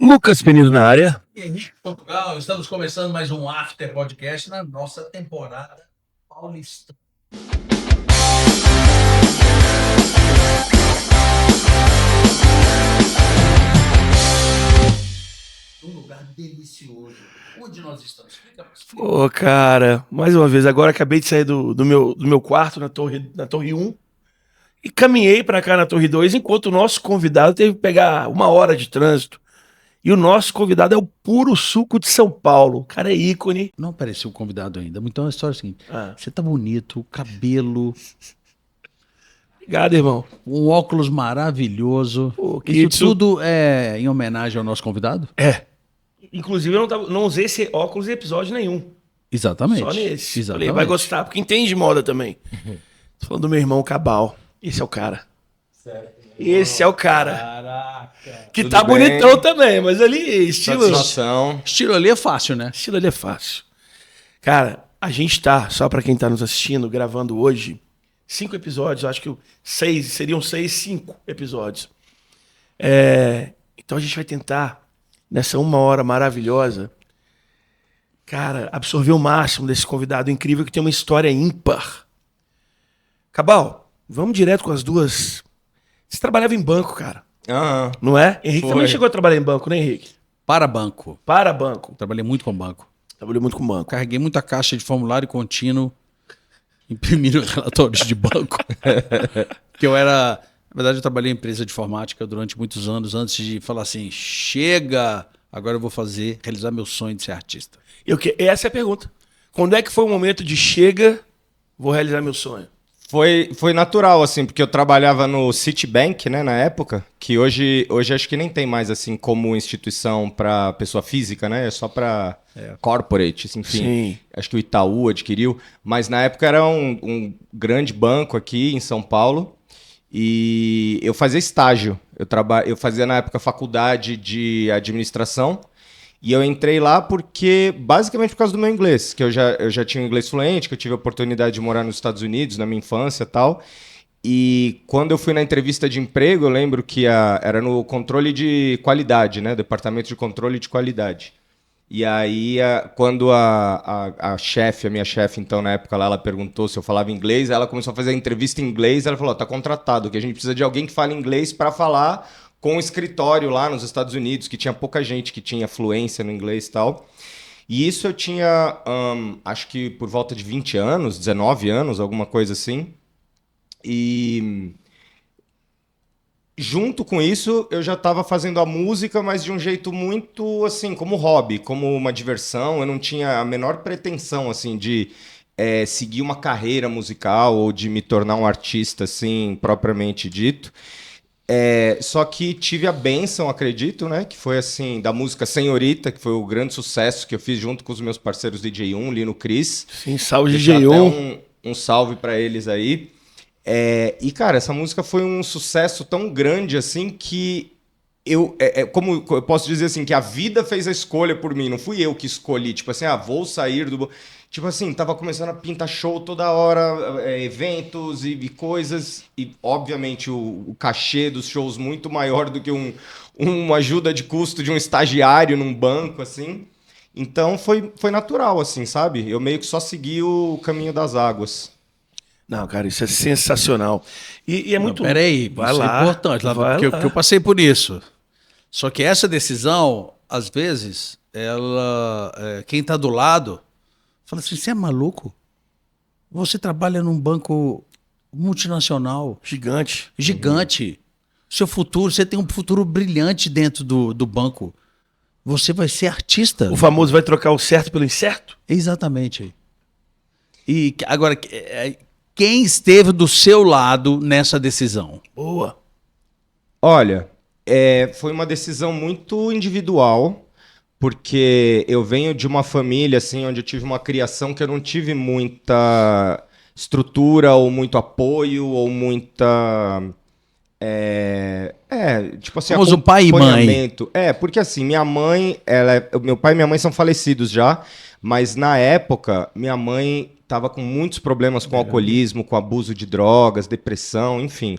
Lucas Penido na área. Henrique Portugal, estamos começando mais um After Podcast na nossa temporada paulista. Um lugar delicioso. Onde nós estamos? Pô, cara, mais uma vez, agora acabei de sair do meu quarto na torre 1 e caminhei pra cá na torre 2, enquanto o nosso convidado teve que pegar 1 hora de trânsito. E o nosso convidado é o puro suco de São Paulo. O cara é ícone. Não apareceu o convidado ainda. Então a história é a seguinte: você tá bonito, cabelo, Obrigado, irmão. um óculos maravilhoso. Pô, Isso tudo é em homenagem ao nosso convidado? É. Inclusive, eu não usei esse óculos em episódio nenhum. Exatamente. Só nesse. Exatamente. Falei, vai gostar, porque entende de moda também. Tô falando do meu irmão Cabal. Esse é o cara. Sério? Esse é o cara. Caraca. Que Tudo tá bem? bonitão também, mas ali, estilo Estilo ali é fácil, né? ali é fácil. Cara, a gente tá, só pra quem tá nos assistindo, gravando hoje, 5 episódios, acho que seriam 5 episódios. Então a gente vai tentar, nessa 1 hora maravilhosa, cara, absorver o máximo desse convidado incrível que tem uma história ímpar. Cabal, vamos direto com as duas. Você trabalhava em banco, cara, Aham. não é? Henrique Foi. também chegou a trabalhar em banco, né, Henrique? Para banco. Para banco. Trabalhei muito com banco. Trabalhou muito com banco. Carreguei muita caixa de formulário contínuo, imprimindo relatórios de banco. Que eu era... Na verdade, eu trabalhei em empresa de informática durante muitos anos, antes de falar assim, chega, agora eu vou realizar meu sonho de ser artista. Essa é a pergunta. Quando é que foi o momento de chega, vou realizar meu sonho? Foi natural, assim, porque eu trabalhava no Citibank, né, na época, que hoje acho que nem tem mais, assim, como instituição para pessoa física, né, é só para corporate, enfim. Sim. Acho que o Itaú adquiriu, mas na época era um grande banco aqui em São Paulo e eu fazia estágio. Eu fazia, na época, faculdade de administração. E eu entrei lá basicamente por causa do meu inglês, que eu já tinha um inglês fluente, que eu tive a oportunidade de morar nos Estados Unidos na minha infância e tal. E quando eu fui na entrevista de emprego, eu lembro que era no controle de qualidade, né? Departamento de controle de qualidade. E aí, quando a minha chefe, então, na época lá, ela perguntou se eu falava inglês, ela começou a fazer a entrevista em inglês, ela falou, tá contratado, que a gente precisa de alguém que fale inglês para falar com um escritório lá nos Estados Unidos, que tinha pouca gente que tinha fluência no inglês e tal. E isso eu tinha, acho que por volta de 20 anos, 19 anos, alguma coisa assim. E junto com isso, eu já estava fazendo a música, mas de um jeito muito, assim, como hobby, como uma diversão. Eu não tinha a menor pretensão, assim, de seguir uma carreira musical ou de me tornar um artista, assim, propriamente dito. Só que tive a bênção, acredito, né? Que foi assim, da música Senhorita, que foi o grande sucesso que eu fiz junto com os meus parceiros DJ1, Lino Cris. Sim, salve Deixar DJ1. até um salve pra eles aí. E, cara, essa música foi um sucesso tão grande assim que como eu posso dizer assim, que a vida fez a escolha por mim, não fui eu que escolhi, tipo assim, vou sair do... Tipo assim, tava começando a pintar show toda hora, eventos e coisas, e obviamente o cachê dos shows muito maior do que uma ajuda de custo de um estagiário num banco, assim. Então foi natural, assim, sabe? Eu meio que só segui o caminho das águas. Não, cara, isso é sensacional. E é muito... Peraí, vai isso lá, é importante, vai porque lá. eu passei por isso. Só que essa decisão, às vezes, quem está do lado fala assim, você é maluco? Você trabalha num banco multinacional, Gigante. gigante. Seu futuro, você tem um futuro brilhante dentro do banco. Você vai ser artista. O famoso vai trocar o certo pelo incerto? Exatamente. E agora, quem esteve do seu lado nessa decisão? Boa. Olha, foi uma decisão muito individual, porque eu venho de uma família assim, onde eu tive uma criação que eu não tive muita estrutura, ou muito apoio, ou muita... tipo assim, Famoso pai e mãe. acompanhamento. Porque assim, minha mãe, meu pai e minha mãe são falecidos já, mas na época, minha mãe estava com muitos problemas com alcoolismo, com abuso de drogas, depressão, enfim.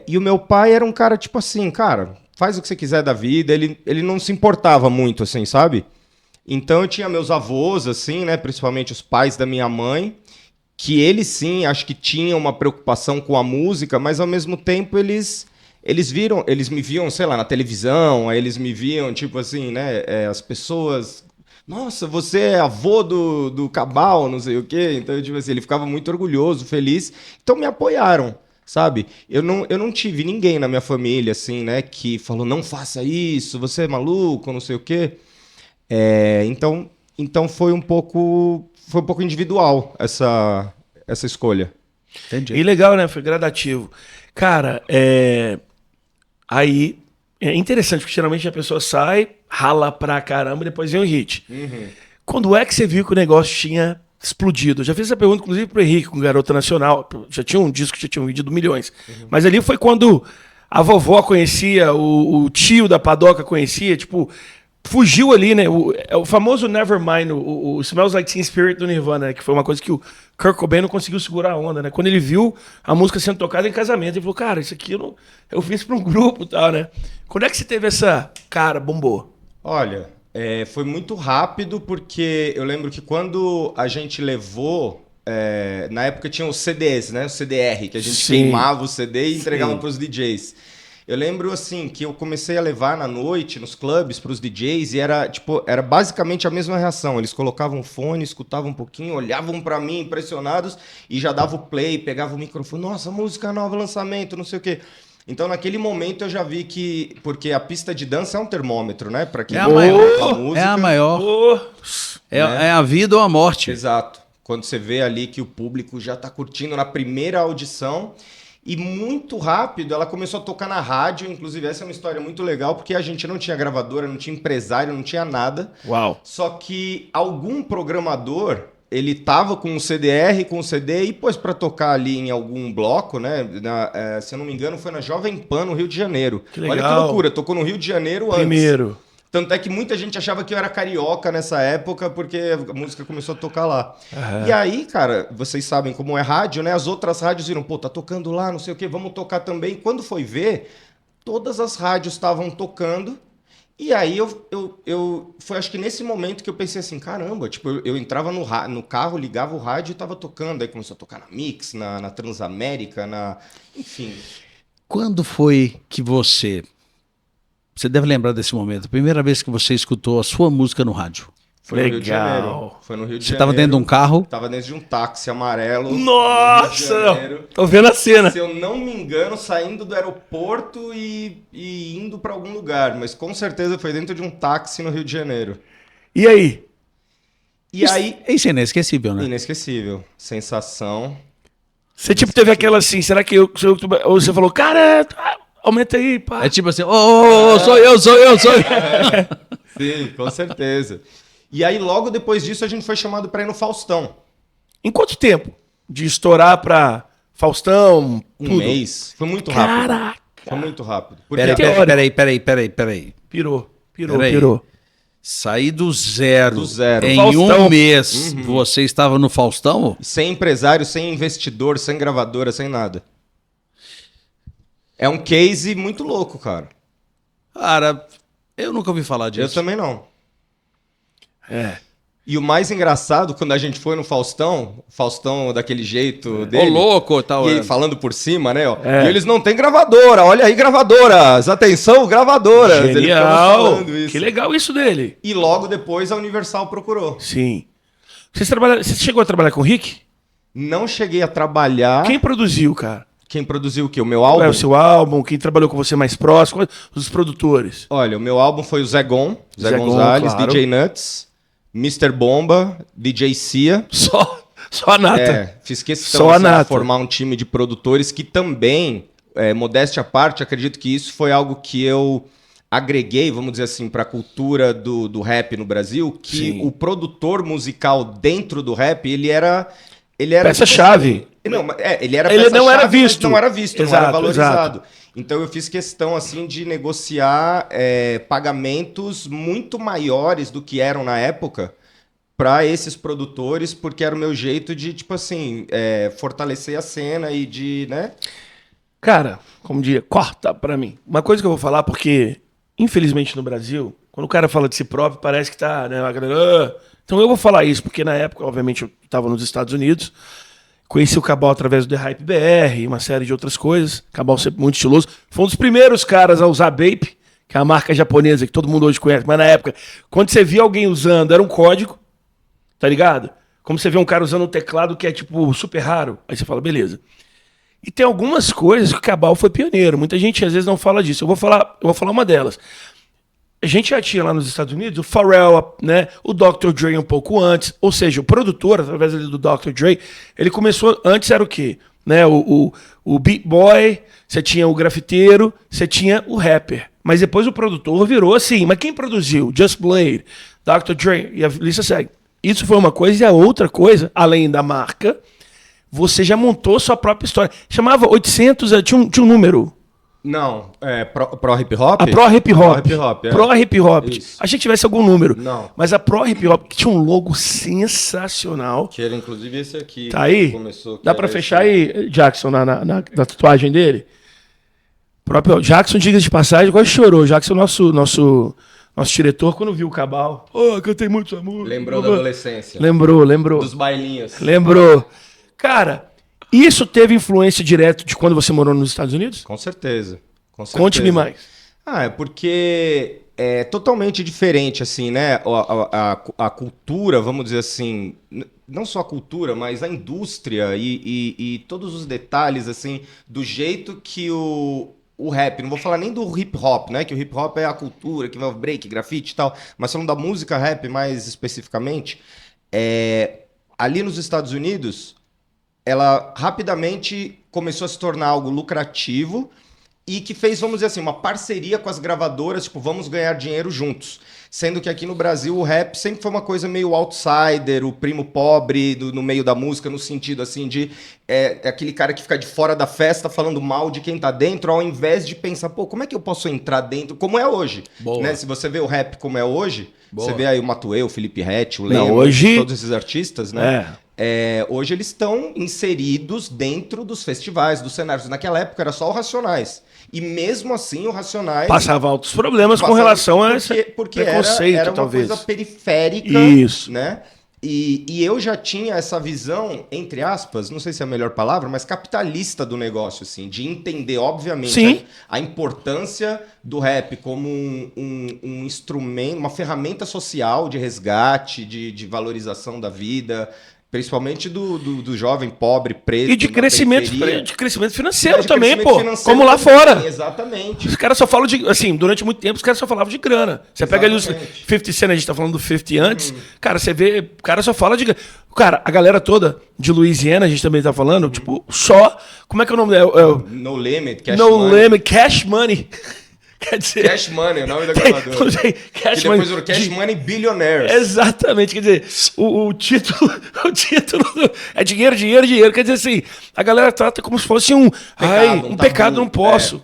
E o meu pai era um cara, tipo assim, cara, faz o que você quiser da vida. Ele não se importava muito, assim, sabe? Então eu tinha meus avós, assim, né? Principalmente os pais da minha mãe, que eles sim, acho que tinham uma preocupação com a música, mas ao mesmo tempo eles me viam, sei lá, na televisão, aí eles me viam, tipo assim, né? As pessoas. Nossa, você é avô do Cabal, não sei o quê. Então, tipo assim, ele ficava muito orgulhoso, feliz. Então me apoiaram. Sabe? Eu não tive ninguém na minha família, assim, né, que falou, não faça isso, você é maluco, não sei o quê. Então foi um pouco individual essa escolha. Entendi. E legal, né? Foi gradativo. Cara, aí é interessante, porque geralmente a pessoa sai, rala pra caramba e depois vem o hit. Quando é que você viu que o negócio tinha explodido? Eu já fiz essa pergunta, inclusive, pro Henrique, com Garota Nacional. Já tinha um disco que já tinha vendido milhões. Mas ali foi quando a vovó conhecia, o tio da Padoca conhecia, tipo, fugiu ali, né? O famoso Nevermind, o Smells Like Teen Spirit do Nirvana, né? Que foi uma coisa que o Kurt Cobain não conseguiu segurar a onda, né? Quando ele viu a música sendo tocada em casamento, ele falou, cara, isso aqui eu fiz pra um grupo e tal, né? Quando é que você teve essa cara, bombou? Olha, foi muito rápido, porque eu lembro que quando a gente levou, na época tinha os CDs, né? O CDR, que a gente Sim. queimava o CD e entregava Sim. para os DJs. Eu lembro, assim, que eu comecei a levar na noite, nos clubes, para os DJs, e era basicamente a mesma reação. Eles colocavam o fone, escutavam um pouquinho, olhavam para mim, impressionados, e já dava o play, pegava o microfone, nossa, música nova, lançamento, não sei o quê. Então, naquele momento, eu já vi que... Porque a pista de dança é um termômetro, né? Para quem É a maior. a música. É a maior. Pô, É a vida ou a morte. Exato. Quando você vê ali que o público já está curtindo na primeira audição. E muito rápido ela começou a tocar na rádio. Inclusive, essa é uma história muito legal, porque a gente não tinha gravadora, não tinha empresário, não tinha nada. uau. Só que algum programador, ele tava com um CDR, com um CD, e pôs para tocar ali em algum bloco, né? Se eu não me engano, foi na Jovem Pan, no Rio de Janeiro. Que Olha que legal. loucura, tocou no Rio de Janeiro antes. Primeiro. Tanto é que muita gente achava que eu era carioca nessa época, porque a música começou a tocar lá. Aham. E aí, cara, vocês sabem como é rádio, né? As outras rádios viram, pô, tá tocando lá, não sei o quê, vamos tocar também. Quando foi ver, todas as rádios estavam tocando. E aí foi acho que nesse momento que eu pensei assim, caramba, tipo, eu entrava no carro, ligava o rádio e tava tocando. Aí começou a tocar na Mix, na Transamérica, enfim. Quando foi que você deve lembrar desse momento, a primeira vez que você escutou a sua música no rádio? Foi no Rio de Legal. Janeiro. Foi no Rio de Você Janeiro. estava dentro de um carro? Tava dentro de um táxi amarelo. no Rio de Nossa! Janeiro. Tô vendo a cena. Se eu não me engano, saindo do aeroporto e indo para algum lugar. Mas com certeza foi dentro de um táxi no Rio de Janeiro. E aí? E aí... Isso é inesquecível, né? Inesquecível. Sensação. Você tipo teve aquela assim, será que ou você falou, cara, aumenta aí, pá. É tipo assim, sou eu. Sim, com certeza. E aí, logo depois disso, a gente foi chamado para ir no Faustão. Em quanto tempo? De estourar pra Faustão, Um tudo? mês. Foi muito rápido. Caraca. Foi muito rápido. Porque Peraí. Pirou. Peraí. Sair do zero. Do zero. Em Faustão. um mês, você estava no Faustão? sem empresário, sem investidor, sem gravadora, sem nada. É um case muito louco, cara. Cara, eu nunca ouvi falar disso. Eu também não. É. E o mais engraçado, quando a gente foi no Faustão daquele jeito dele. Ô, louco, tal. E ele falando por cima, né? Ó, É. E eles não têm gravadora, olha aí, gravadoras. Atenção, gravadoras. Ele ficava Genial. falando isso. Que legal isso dele. E logo depois a Universal procurou. Sim. Você chegou a trabalhar com o Rick? Não cheguei a trabalhar. Quem produziu, cara? Quem produziu o quê? O meu Qual álbum? é o seu álbum? Quem trabalhou com você mais próximo? Os produtores. Olha, o meu álbum foi o Zé Zé Gonzalez, claro. DJ Nuts, Mr. Bomba, DJ Cia. Só a nata. Fiz questão Só a assim, de nata. formar um time de produtores que também, modéstia à parte, acredito que isso foi algo que eu agreguei, vamos dizer assim, para a cultura do rap no Brasil, que Sim. o produtor musical dentro do rap, ele era Peça-chave. ele era Ele não peça-chave, era mas visto. não era visto, não Exato, era valorizado. exato. Então eu fiz questão assim de negociar pagamentos muito maiores do que eram na época para esses produtores, porque era o meu jeito de, tipo assim, fortalecer a cena e de, né? Cara, como diria, corta pra mim. Uma coisa que eu vou falar, porque, infelizmente, no Brasil, quando o cara fala de si próprio, parece que tá, né? Então eu vou falar isso, porque na época, obviamente, eu tava nos Estados Unidos, conheci o Cabal através do The Hype BR, uma série de outras coisas. Cabal sempre muito estiloso. Foi um dos primeiros caras a usar Bape, que é a marca japonesa que todo mundo hoje conhece. Mas na época, quando você via alguém usando, era um código, tá ligado? Como você vê um cara usando um teclado que é, tipo, super raro. Aí você fala, beleza. E tem algumas coisas que o Cabal foi pioneiro. Muita gente, às vezes, não fala disso. Eu vou falar uma delas. A gente já tinha lá nos Estados Unidos o Pharrell, né? O Dr. Dre um pouco antes. Ou seja, o produtor, através do Dr. Dre, ele começou... Antes era o quê? Né? O beat boy, você tinha o grafiteiro, você tinha o rapper. Mas depois o produtor virou assim. Mas quem produziu? Just Blade, Dr. Dre, e a lista segue. Isso foi uma coisa. E a outra coisa, além da marca, você já montou sua própria história. Chamava 800, tinha um número. Não, Pro Hip Hop? A Pro Hip Hop. Pro Hip Hop, é. Pro Hip Hop. Isso. Achei que tivesse algum número. Não. Mas a Pro Hip Hop, que tinha um logo sensacional. Que era inclusive esse aqui. Tá aí? Começou, Dá pra fechar aí, Jackson, na tatuagem dele? O próprio Jackson, diga de passagem, quase chorou. Jackson, nosso diretor, quando viu o Cabal. Cantei muito essa música. Lembrou da adolescência. Lembrou. Dos bailinhos. Lembrou. Cara, isso teve influência direta de quando você morou nos Estados Unidos? Com certeza. Conte-me mais. É porque é totalmente diferente, assim, né? A cultura, vamos dizer assim, não só a cultura, mas a indústria e todos os detalhes, assim, do jeito que o rap, não vou falar nem do hip hop, né? Que o hip hop é a cultura, que envolve break, grafite e tal, mas falando da música rap mais especificamente, ali nos Estados Unidos, ela rapidamente começou a se tornar algo lucrativo e que fez, vamos dizer assim, uma parceria com as gravadoras, tipo, vamos ganhar dinheiro juntos. Sendo que aqui no Brasil o rap sempre foi uma coisa meio outsider, o primo pobre no meio da música, no sentido assim de aquele cara que fica de fora da festa falando mal de quem tá dentro, ao invés de pensar, pô, como é que eu posso entrar dentro, como é hoje? Né? Se você vê o rap como é hoje, você vê aí o Matuê, o Felipe Ret, o Lema, hoje... todos esses artistas, né? Hoje eles estão inseridos dentro dos festivais, dos cenários. Naquela época era só o Racionais. E mesmo assim o Racionais... Passava altos problemas com relação a esse preconceito, era uma talvez. coisa periférica, isso, né? E eu já tinha essa visão, entre aspas, não sei se é a melhor palavra, mas capitalista do negócio, assim, de entender, obviamente, a importância do rap como um instrumento, uma ferramenta social de resgate, de valorização da vida... Principalmente do jovem pobre, preto. E de crescimento financeiro também, crescimento pô. financeiro Como lá também, fora. Exatamente. Os caras só falam de... Assim, durante muito tempo, os caras só falavam de grana. Você pega ali os 50 Cent, a gente tá falando do 50 antes. Cara, você vê... O cara só fala de grana. Cara, a galera toda de Louisiana, a gente também tá falando, tipo, só... Como é que é o nome? No Limit, Cash No Money. Limit, Cash Money. Quer dizer... Cash Money, o nome da gravadora. Cash que depois virou Cash Money Billionaires. Exatamente, quer dizer, o título é dinheiro, dinheiro, dinheiro. Quer dizer assim, a galera trata como se fosse um pecado, não posso.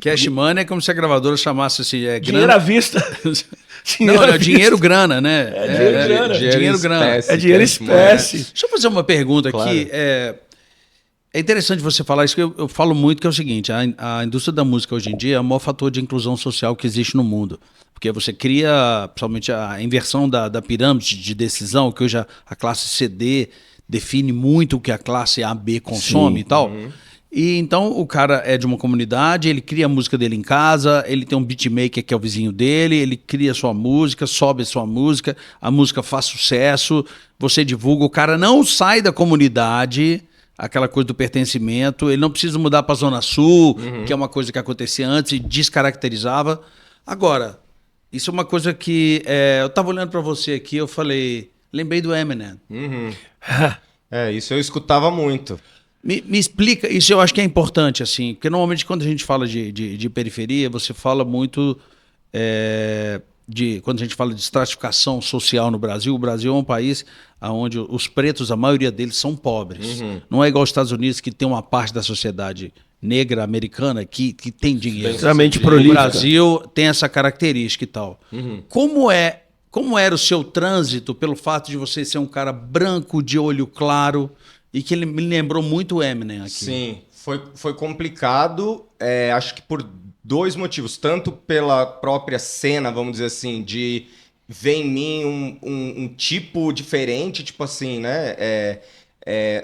Cash Money é como se a gravadora chamasse assim, dinheiro à vista. Dinheiro grana, né? Dinheiro grana. É dinheiro espécie. Deixa eu fazer uma pergunta aqui. É interessante você falar isso, que eu falo muito, que é o seguinte, a indústria da música hoje em dia é o maior fator de inclusão social que existe no mundo. Porque você cria, principalmente, a inversão da pirâmide de decisão, que hoje a classe CD define muito o que a classe AB consome e tal. E então o cara é de uma comunidade, ele cria a música dele em casa, ele tem um beatmaker que é o vizinho dele, ele cria a sua música, sobe a sua música, a música faz sucesso, você divulga, o cara não sai da comunidade... Aquela coisa do pertencimento, ele não precisa mudar para a Zona Sul, que é uma coisa que acontecia antes e descaracterizava. Agora, isso é uma coisa que... eu estava olhando para você aqui, eu falei... Lembrei do Eminem. Isso eu escutava muito. Me explica, isso eu acho que é importante, assim, porque normalmente quando a gente fala de periferia, você fala muito... quando a gente fala de estratificação social no Brasil, o Brasil é um país onde os pretos, a maioria deles, são pobres. Não é igual aos Estados Unidos, que tem uma parte da sociedade negra americana que tem dinheiro. Extremamente O prolífica. Brasil tem essa característica e tal. Como era o seu trânsito pelo fato de você ser um cara branco, de olho claro, e que ele me lembrou muito o Eminem aqui? Sim, Foi complicado, acho que por 2 motivos. Tanto pela própria cena, vamos dizer assim, de ver em mim um tipo diferente, tipo assim, né?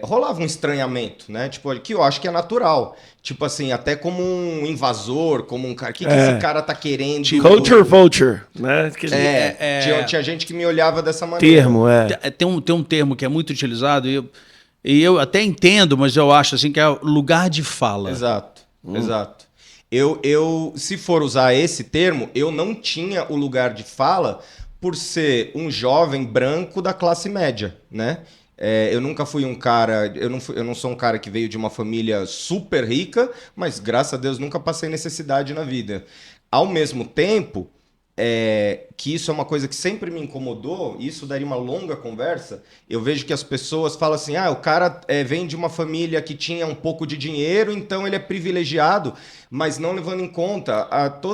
Rolava um estranhamento, né? Tipo, que eu acho que é natural. Tipo assim, até como um invasor, como um cara. O que esse cara tá querendo? Culture vulture, né? Tinha gente que me olhava dessa maneira. Termo, Tem um termo que é muito utilizado e eu até entendo, mas eu acho assim que é lugar de fala. Exato. Eu, se for usar esse termo, eu não tinha o lugar de fala por ser um jovem branco da classe média, né? Eu nunca fui um cara... Eu não sou um cara que veio de uma família super rica, mas, graças a Deus, nunca passei necessidade na vida. Ao mesmo tempo, que isso é uma coisa que sempre me incomodou, e isso daria uma longa conversa, eu vejo que as pessoas falam assim, o cara vem de uma família que tinha um pouco de dinheiro, então ele é privilegiado, mas não levando em conta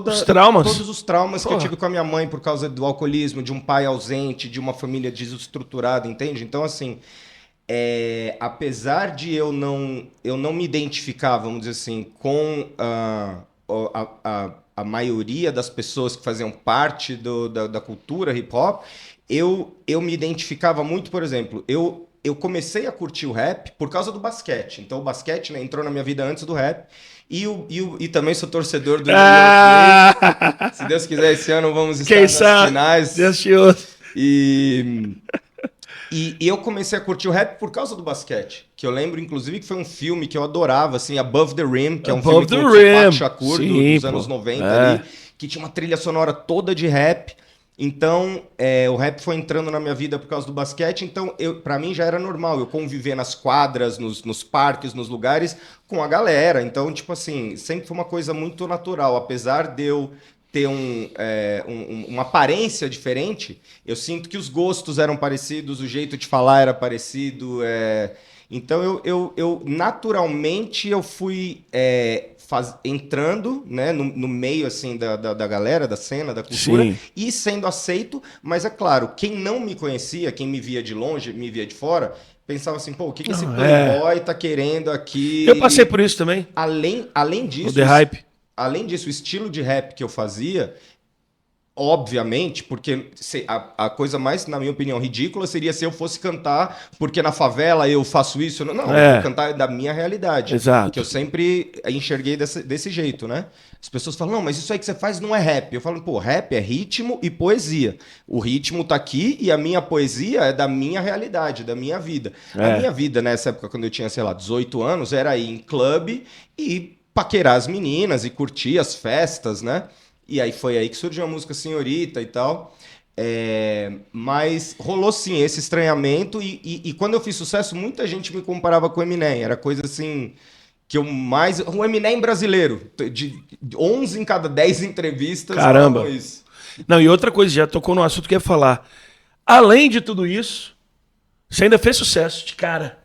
os traumas. Todos os traumas que eu tive com a minha mãe por causa do alcoolismo, de um pai ausente, de uma família desestruturada, entende? Então, assim, apesar de eu não me identificar, vamos dizer assim, com a maioria das pessoas que faziam parte da cultura hip-hop, eu me identificava muito, por exemplo, eu comecei a curtir o rap por causa do basquete. Então o basquete, né, entrou na minha vida antes do rap. E também sou torcedor do New York Knicks. Se Deus quiser, esse ano vamos estar nas finais. Deus te ouça. E eu comecei a curtir o rap por causa do basquete. Que eu lembro, inclusive, que foi um filme que eu adorava, assim, Above the Rim, que é um filme com o Tupac Shakur dos anos 90 ali, que tinha uma trilha sonora toda de rap. Então, o rap foi entrando na minha vida por causa do basquete. Então, pra mim já era normal eu conviver nas quadras, nos parques, nos lugares, com a galera. Então, tipo assim, sempre foi uma coisa muito natural. Apesar de eu ter uma aparência diferente, eu sinto que os gostos eram parecidos, o jeito de falar era parecido. Então, eu naturalmente eu fui entrando, né, no meio assim da galera, da cena, da cultura, Sim. E sendo aceito, mas é claro, quem não me conhecia, quem me via de longe, me via de fora, pensava assim, pô, o que esse playboy tá querendo aqui? Eu passei por isso também. Além disso... O The Hype. Além disso, o estilo de rap que eu fazia, obviamente, porque a coisa mais, na minha opinião, ridícula seria se eu fosse cantar porque na favela eu faço isso. Não, eu vou cantar da minha realidade. Exato. Que eu sempre enxerguei desse jeito, né? As pessoas falam, não, mas isso aí que você faz não é rap. Eu falo, pô, rap é ritmo e poesia. O ritmo tá aqui e a minha poesia é da minha realidade, da minha vida. A minha vida, nessa época, quando eu tinha, sei lá, 18 anos, era ir em clube e paquerar as meninas e curtir as festas, né? E aí foi aí que surgiu a música Senhorita e tal. Mas rolou sim esse estranhamento e quando eu fiz sucesso, muita gente me comparava com o Eminem. Era coisa assim que eu mais... O Eminem brasileiro. De 11 em cada 10 entrevistas. Caramba. Isso. Não, e outra coisa, já tocou no assunto que eu ia falar. Além de tudo isso, você ainda fez sucesso de cara.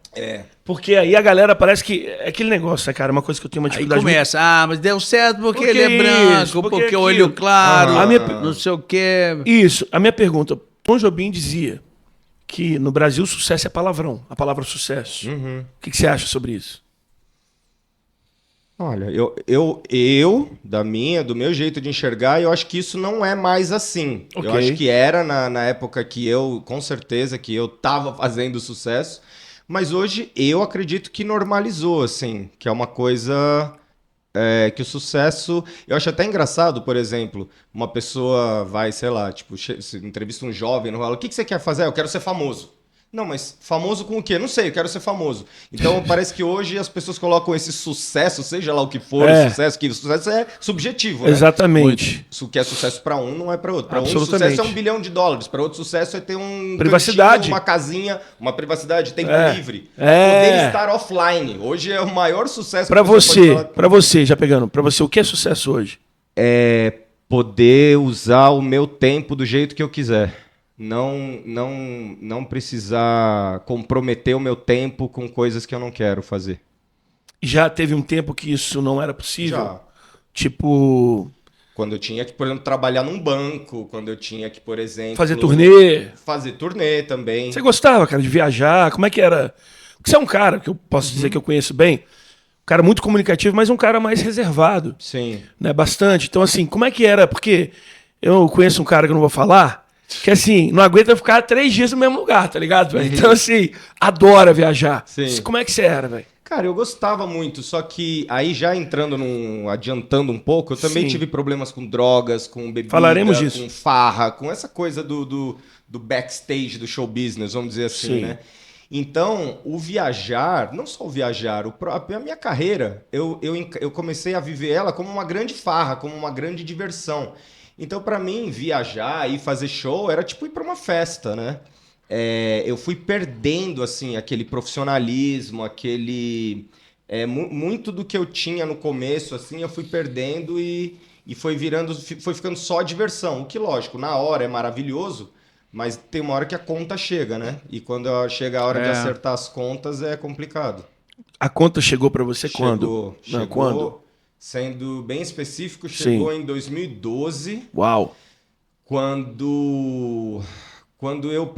Porque aí a galera parece que... É aquele negócio, né, cara? Uma coisa que eu tenho uma dificuldade... Aí começa, mas deu certo porque ele é branco, porque o olho claro, não sei o quê. Isso. A minha pergunta... Tom Jobim dizia que no Brasil sucesso é palavrão. A palavra sucesso. Uhum. O que você acha sobre isso? Olha, do meu jeito de enxergar, eu acho que isso não é mais assim. Okay. Eu acho que era na época que com certeza, que eu tava fazendo sucesso. Mas hoje eu acredito que normalizou, assim, que é uma coisa que o sucesso... Eu acho até engraçado, por exemplo, uma pessoa vai, sei lá, tipo, entrevista um jovem, não fala, o que você quer fazer? Eu quero ser famoso. Não, mas famoso com o quê? Não sei, eu quero ser famoso. Então parece que hoje as pessoas colocam esse sucesso, seja lá o que for, o sucesso é subjetivo, né? Exatamente. O que é sucesso para um não é para outro. Para um, Absolutamente. sucesso é $1 bilhão. Para outro, sucesso é ter um privacidade, cantinho, uma casinha, uma privacidade, tempo livre. Poder estar offline. Hoje é o maior sucesso. Para você, já pegando, para você, o que é sucesso hoje? É poder usar o meu tempo do jeito que eu quiser. Não precisar comprometer o meu tempo com coisas que eu não quero fazer. Já teve um tempo que isso não era possível? Já. Tipo... Quando eu tinha que, por exemplo, trabalhar num banco, quando eu tinha que, por exemplo... Fazer turnê? Fazer turnê também. Você gostava, cara, de viajar? Como é que era? Porque você é um cara que eu posso dizer que eu conheço bem, cara muito comunicativo, mas um cara mais reservado, Sim. né? Bastante. Então, assim, como é que era? Porque eu conheço um cara que eu não vou falar, que assim, não aguenta ficar 3 dias no mesmo lugar, tá ligado, velho? Então, assim, adora viajar. Sim. Como é que você era, velho? Cara, eu gostava muito, só que aí já adiantando um pouco, eu também Sim. tive problemas com drogas, com bebida, Falaremos disso. com farra, com essa coisa do backstage do show business, vamos dizer assim, Sim. né? Então, o viajar, não só o viajar, a minha carreira, eu comecei a viver ela como uma grande farra, como uma grande diversão. Então, pra mim, viajar e fazer show era tipo ir pra uma festa, né? Eu fui perdendo assim aquele profissionalismo, muito do que eu tinha no começo assim eu fui perdendo e foi ficando só diversão. O que lógico, na hora é maravilhoso, mas tem uma hora que a conta chega, né? E quando chega a hora de acertar as contas é complicado. A conta chegou pra você quando? Chegou, Não, quando? sendo bem específico, chegou em 2012. Uau. Quando eu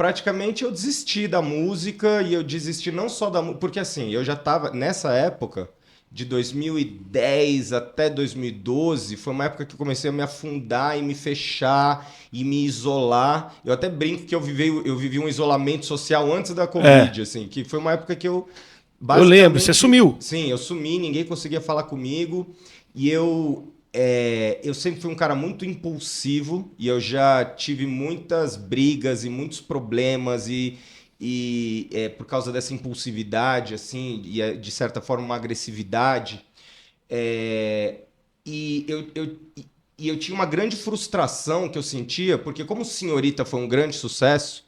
desisti da música e eu desisti não só da música, porque assim, eu já tava nessa época de 2010 até 2012, foi uma época que eu comecei a me afundar e me fechar e me isolar. Eu até brinco que eu vivi um isolamento social antes da Covid, assim, que foi uma época que eu Eu lembro, você sumiu. Sim, eu sumi, ninguém conseguia falar comigo e eu sempre fui um cara muito impulsivo e eu já tive muitas brigas e muitos problemas por causa dessa impulsividade, assim, de certa forma uma agressividade. E eu tinha uma grande frustração que eu sentia, porque como Senhorita foi um grande sucesso,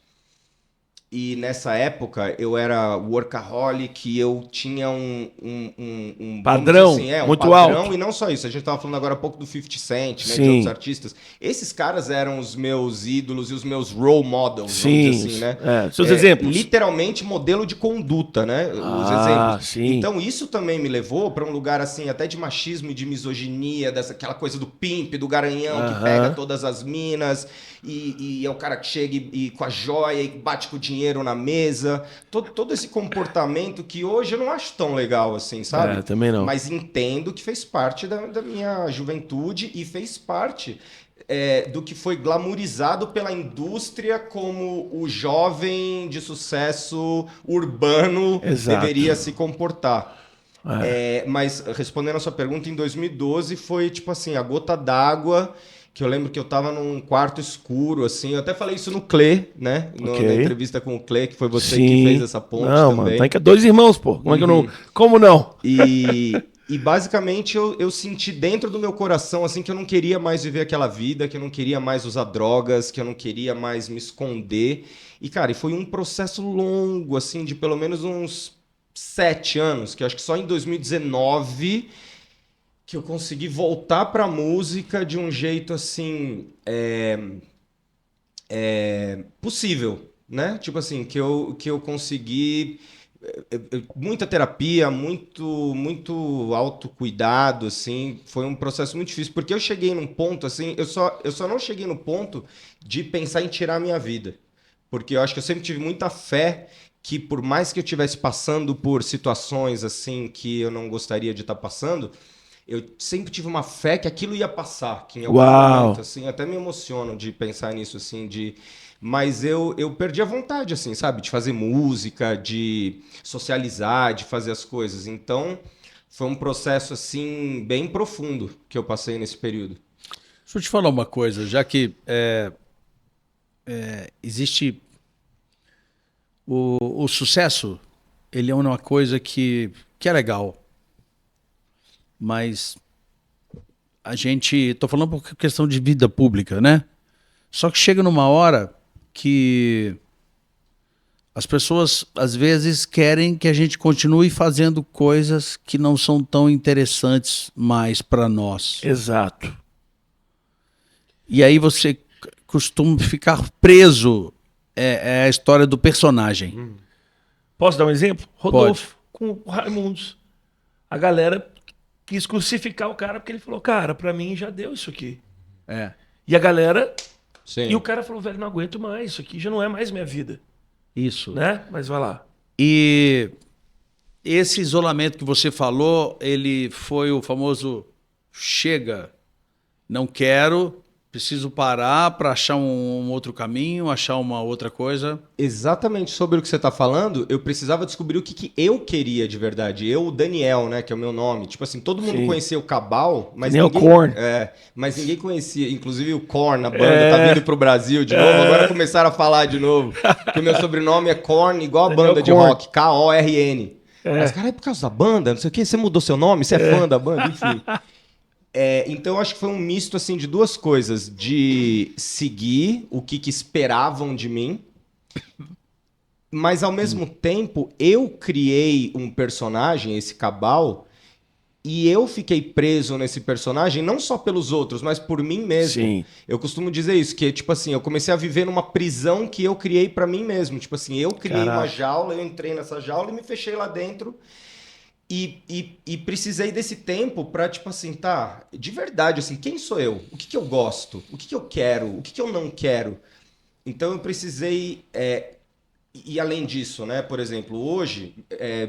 e nessa época eu era workaholic, eu tinha um Padrão, vamos dizer assim, muito padrão, alto. e não só isso, a gente estava falando agora há pouco do 50 Cent, né, de Sim. outros artistas. Esses caras eram os meus ídolos e os meus role models, Sim. vamos dizer assim, né? Seus exemplos. Literalmente modelo de conduta, né? Os exemplos. Sim. Então isso também me levou para um lugar assim, até de machismo e de misoginia, aquela coisa do pimp, do garanhão que pega todas as minas e é o cara que chega e com a joia e bate com o dinheiro na mesa. Todo esse comportamento que hoje eu não acho tão legal assim, sabe? Também não. Mas entendo que fez parte da minha juventude e fez parte do que foi glamourizado pela indústria como o jovem de sucesso urbano deveria se comportar. Mas respondendo a sua pergunta, em 2012 foi tipo assim, a gota d'água, que eu lembro que eu tava num quarto escuro, assim, eu até falei isso no Clê, né? Na entrevista com o Clê, que foi você que fez essa ponte também. Mano, tem que é 2 irmãos, pô. Como é que eu não... Como não? E basicamente eu senti dentro do meu coração assim que eu não queria mais viver aquela vida, que eu não queria mais usar drogas, que eu não queria mais me esconder. E, cara, foi um processo longo, assim, de pelo menos uns 7 anos, que eu acho que só em 2019 que eu consegui voltar pra música de um jeito, assim, possível, né? Tipo assim, que eu consegui... muita terapia, muito autocuidado, assim, foi um processo muito difícil, porque eu cheguei num ponto, assim, eu só não cheguei no ponto de pensar em tirar a minha vida, porque eu acho que eu sempre tive muita fé que por mais que eu estivesse passando por situações, assim, que eu não gostaria de estar passando, eu sempre tive uma fé que aquilo ia passar, que em algum momento, assim, até me emociono de pensar nisso, assim, mas eu perdi a vontade, assim, sabe? De fazer música, de socializar, de fazer as coisas. Então, foi um processo, assim, bem profundo que eu passei nesse período. Deixa eu te falar uma coisa, já que existe... O sucesso, ele é uma coisa que é legal. Mas a gente... Tô falando por questão de vida pública, né? Só que chega numa hora que as pessoas, às vezes, querem que a gente continue fazendo coisas que não são tão interessantes mais para nós. Exato. E aí você costuma ficar preso. É a história do personagem. Posso dar um exemplo? Rodolfo, com o Raimundos. A galera quis crucificar o cara porque ele falou, cara, pra mim já deu isso aqui. E a galera... Sim. E o cara falou, velho, não aguento mais, isso aqui já não é mais minha vida. Isso. Né? Mas vai lá. E esse isolamento que você falou, ele foi o famoso chega, não quero, preciso parar para achar um outro caminho, achar uma outra coisa. Exatamente sobre o que você está falando, eu precisava descobrir o que eu queria de verdade. Eu, o Daniel, né, que é o meu nome. Tipo assim, todo mundo conhecia o Cabal, mas Daniel ninguém... Korn. Mas ninguém conhecia. Inclusive o Korn, a banda, tá vindo pro Brasil de novo. Agora começaram a falar de novo. Porque meu sobrenome é Korn, igual a Daniel banda de Korn. rock. K-O-R-N. Mas, cara, é por causa da banda? Não sei o quê. Você mudou seu nome? Você é fã da banda? Enfim. Então, eu acho que foi um misto assim, de duas coisas. De seguir o que esperavam de mim, mas, ao mesmo tempo, eu criei um personagem, esse Cabal, e eu fiquei preso nesse personagem não só pelos outros, mas por mim mesmo. Sim. Eu costumo dizer isso, que tipo assim, eu comecei a viver numa prisão que eu criei pra mim mesmo. Tipo assim, eu criei uma jaula, eu entrei nessa jaula e me fechei lá dentro. E precisei desse tempo pra, tipo assim, tá, de verdade, assim, quem sou eu? O que eu gosto? O que eu quero? O que eu não quero? Então eu precisei... E além disso, né, por exemplo, hoje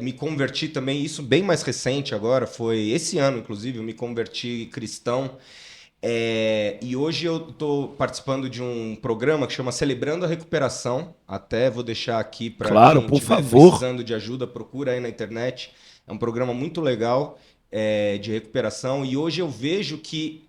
me converti também, isso bem mais recente agora, foi esse ano, inclusive, eu me converti cristão. E hoje eu estou participando de um programa que chama Celebrando a Recuperação. Até vou deixar aqui para Claro, quem por estiver favor. precisando de ajuda, procura aí na internet. É um programa muito legal de recuperação. E hoje eu vejo que,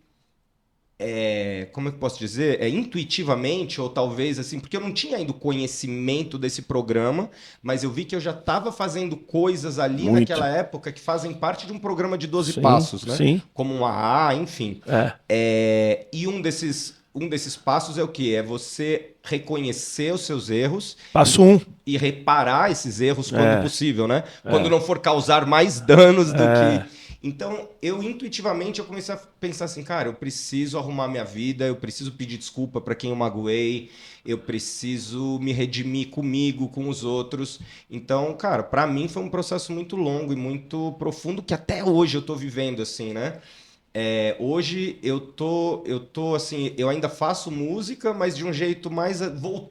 como é que eu posso dizer? Intuitivamente, ou talvez assim, porque eu não tinha ainda o conhecimento desse programa, mas eu vi que eu já estava fazendo coisas ali naquela época que fazem parte de um programa de 12 passos, né? Sim. Como um AA, enfim. E um desses passos é o quê? É você reconhecer os seus erros. Passo 1. E reparar esses erros quando possível, né? Quando não for causar mais danos do que... Então, intuitivamente eu comecei a pensar assim, cara, eu preciso arrumar minha vida, eu preciso pedir desculpa para quem eu magoei, eu preciso me redimir comigo, com os outros. Então, cara, para mim foi um processo muito longo e muito profundo que até hoje eu tô vivendo, assim, né? Hoje eu tô assim, eu ainda faço música, mas de um jeito mais...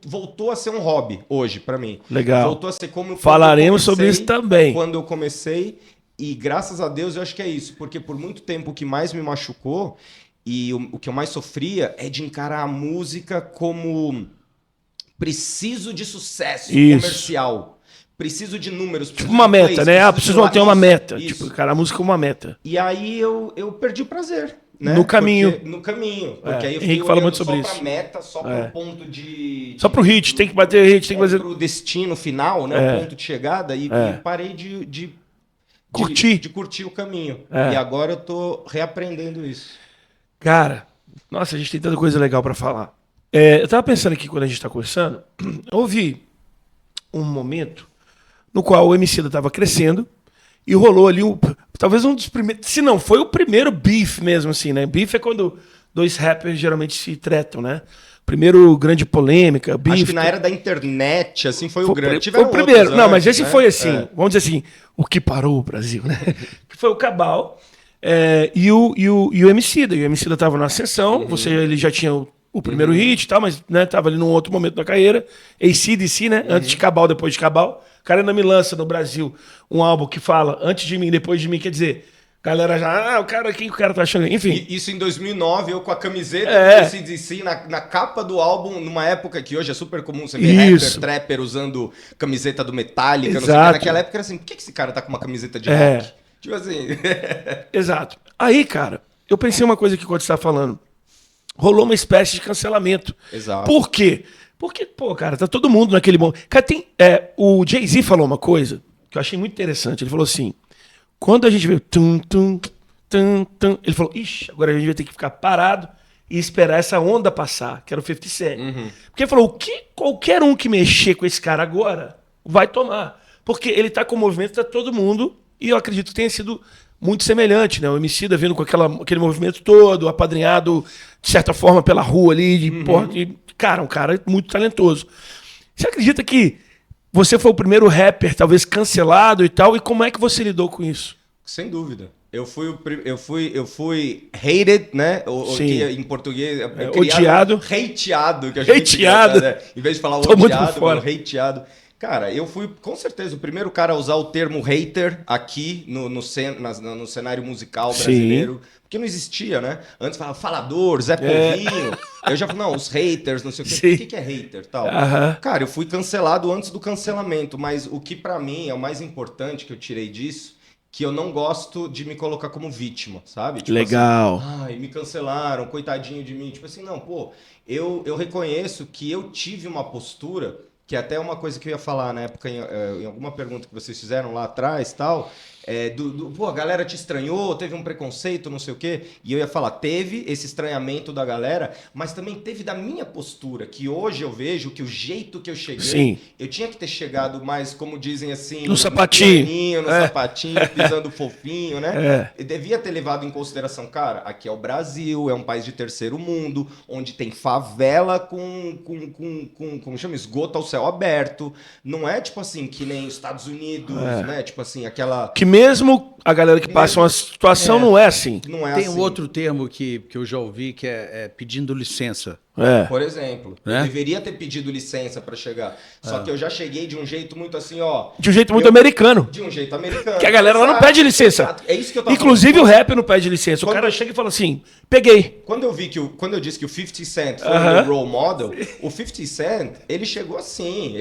Voltou a ser um hobby hoje para mim. Legal. Voltou a ser como... Falaremos sobre isso também. Quando eu comecei... E graças a Deus eu acho que é isso, porque por muito tempo o que mais me machucou e o que eu mais sofria é de encarar a música como preciso de sucesso comercial, preciso de números. Tipo uma meta, né? Preciso ter uma meta. Tipo, cara, a música é uma meta. E aí eu perdi o prazer. Né? No caminho. Porque aí eu Henrique fala muito sobre isso. Só pra meta, só pro ponto de... Só pro hit, tem que bater hit, tem que fazer... Pro destino final, né? O ponto de chegada. E parei de curtir o caminho. E agora eu tô reaprendendo isso. Cara, nossa, a gente tem tanta coisa legal pra falar. Eu tava pensando aqui, quando a gente tá conversando, houve um momento no qual o Emicida tava crescendo e rolou ali talvez um dos primeiros, se não foi o primeiro beef mesmo, assim, né? Beef é quando dois rappers geralmente se tretam, né? Primeiro grande polêmica, beef. Acho que na era da internet, assim, foi o grande. Foi o primeiro. Não, mas esse foi assim, vamos dizer assim, o que parou o Brasil, né? Que foi o Cabal e o Emicida. E o Emicida tava na ascensão, ele já tinha o primeiro hit e tal, mas né, tava ali num outro momento da carreira. AC/DC, né? Antes de Cabal, depois de Cabal. O cara ainda me lança no Brasil um álbum que fala antes de mim, depois de mim, quer dizer... Galera já, quem o cara tá achando? Enfim. Isso em 2009, eu com a camiseta do AC/DC na capa do álbum, numa época que hoje é super comum você ver rapper, trapper usando camiseta do Metallica, não sei o que. Naquela época era assim, por que esse cara tá com uma camiseta de rock? Tipo assim. Exato. Aí, cara, eu pensei uma coisa aqui quando você tá falando. Rolou uma espécie de cancelamento. Exato. Por quê? Porque, pô, cara, tá todo mundo naquele momento. Cara, o Jay-Z falou uma coisa que eu achei muito interessante. Ele falou assim... Quando a gente veio ele falou, ixi, agora a gente vai ter que ficar parado e esperar essa onda passar, que era o 50 Cent. Porque ele falou, qualquer um que mexer com esse cara agora vai tomar. Porque ele tá com o movimento, tá todo mundo, e eu acredito que tenha sido muito semelhante, né? O Emicida vindo com aquele movimento todo, apadrinhado, de certa forma, pela rua ali, cara, um cara muito talentoso. Você acredita que você foi o primeiro rapper, talvez cancelado e tal, e como é que você lidou com isso? Sem dúvida. Eu fui hated, né? Que em português odiado. Hateado, que a gente hateado. né? Em vez de falar odiado, eu falo hateado. Cara, eu fui, com certeza, o primeiro cara a usar o termo hater aqui no cenário musical brasileiro. Sim. Porque não existia, né? Antes falava falador, Zé Povinho. Eu já falei, não, os haters, não sei o quê. O que é hater tal? Cara, eu fui cancelado antes do cancelamento. Mas o que pra mim é o mais importante que eu tirei disso, que eu não gosto de me colocar como vítima, sabe? Tipo legal. Assim, ai, me cancelaram, coitadinho de mim. Tipo assim, não, pô, eu reconheço que eu tive uma postura... que é até uma coisa que eu ia falar na época, em alguma pergunta que vocês fizeram lá atrás, tal, pô, a galera te estranhou, teve um preconceito, não sei o quê, e eu ia falar, teve esse estranhamento da galera, mas também teve da minha postura, que hoje eu vejo que o jeito que eu cheguei, sim, eu tinha que ter chegado mais, como dizem assim, no sapatinho, no sapatinho, pisando fofinho, né? Eu devia ter levado em consideração, cara, aqui é o Brasil, é um país de terceiro mundo, onde tem favela com como chama, esgoto ao céu aberto, não é tipo assim, que nem os Estados Unidos, né? Tipo assim, aquela... Que mesmo a galera que passa uma situação não é assim. Não é Tem assim. um outro termo que eu já ouvi que é pedindo licença. Por exemplo, eu deveria ter pedido licença para chegar. Só que eu já cheguei de um jeito muito assim, ó... De um jeito muito americano. De um jeito americano. Que a galera lá não pede licença. Exato. É isso que eu tava Inclusive falando. O rap não pede licença. O cara chega e fala assim, peguei. Quando eu disse que o 50 Cent foi o meu role model, o 50 Cent, ele chegou assim,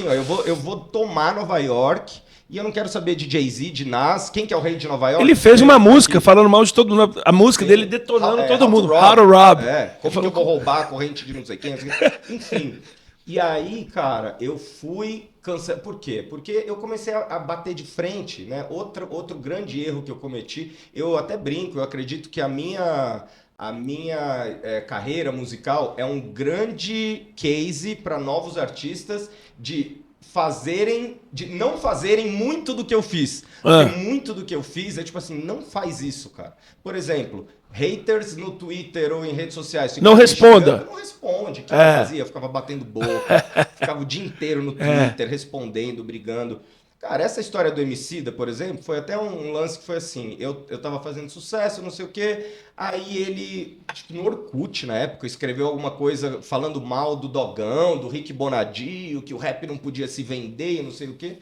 ó, eu vou tomar Nova York... E eu não quero saber de Jay-Z, de Nas, quem que é o rei de Nova York? Ele fez uma música falando mal de todo mundo, a música dele detonando todo mundo. How to rob. Como que eu vou roubar a corrente de não sei quem. Enfim. E aí, cara, eu fui cancelado. Por quê? Porque eu comecei a bater de frente, né? Outro grande erro que eu cometi, eu até brinco, eu acredito que a minha carreira musical é um grande case para novos artistas de não fazerem muito do que eu fiz. Porque muito do que eu fiz é tipo assim, não faz isso, cara. Por exemplo, haters no Twitter ou em redes sociais. Não responda. Não responde. O que eu fazia? Eu ficava batendo boca, ficava o dia inteiro no Twitter, respondendo, brigando. Cara, essa história do Emicida, por exemplo, foi até um lance que foi assim, eu tava fazendo sucesso, não sei o quê, aí ele, acho que no Orkut na época, escreveu alguma coisa falando mal do Dogão, do Rick Bonadio, que o rap não podia se vender, não sei o quê.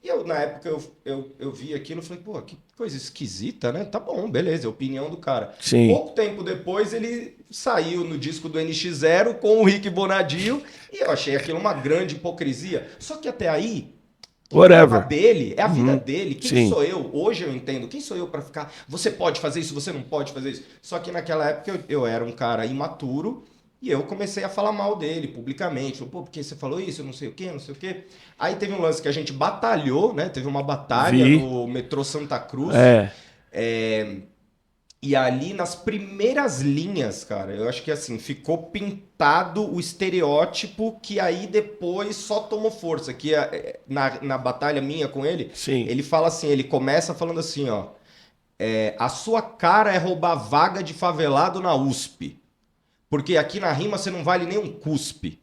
E eu, na época, eu vi aquilo e falei, pô, que coisa esquisita, né? Tá bom, beleza, é a opinião do cara. Sim. Pouco tempo depois, ele saiu no disco do NX0 com o Rick Bonadio, e eu achei aquilo uma grande hipocrisia. Só que até aí, whatever. É a vida dele. Quem sou eu? Hoje eu entendo. Quem sou eu para ficar? Você pode fazer isso, você não pode fazer isso. Só que naquela época eu era um cara imaturo e eu comecei a falar mal dele publicamente. Pô, porque você falou isso, não sei o quê, não sei o quê. Aí teve um lance que a gente batalhou, né? Teve uma batalha no metrô Santa Cruz. E ali, nas primeiras linhas, cara, eu acho que assim, ficou pintado o estereótipo que aí depois só tomou força. Que na batalha minha com ele, ele fala assim, ele começa falando assim, ó, a sua cara é roubar vaga de favelado na USP. Porque aqui na rima você não vale nem um cuspe.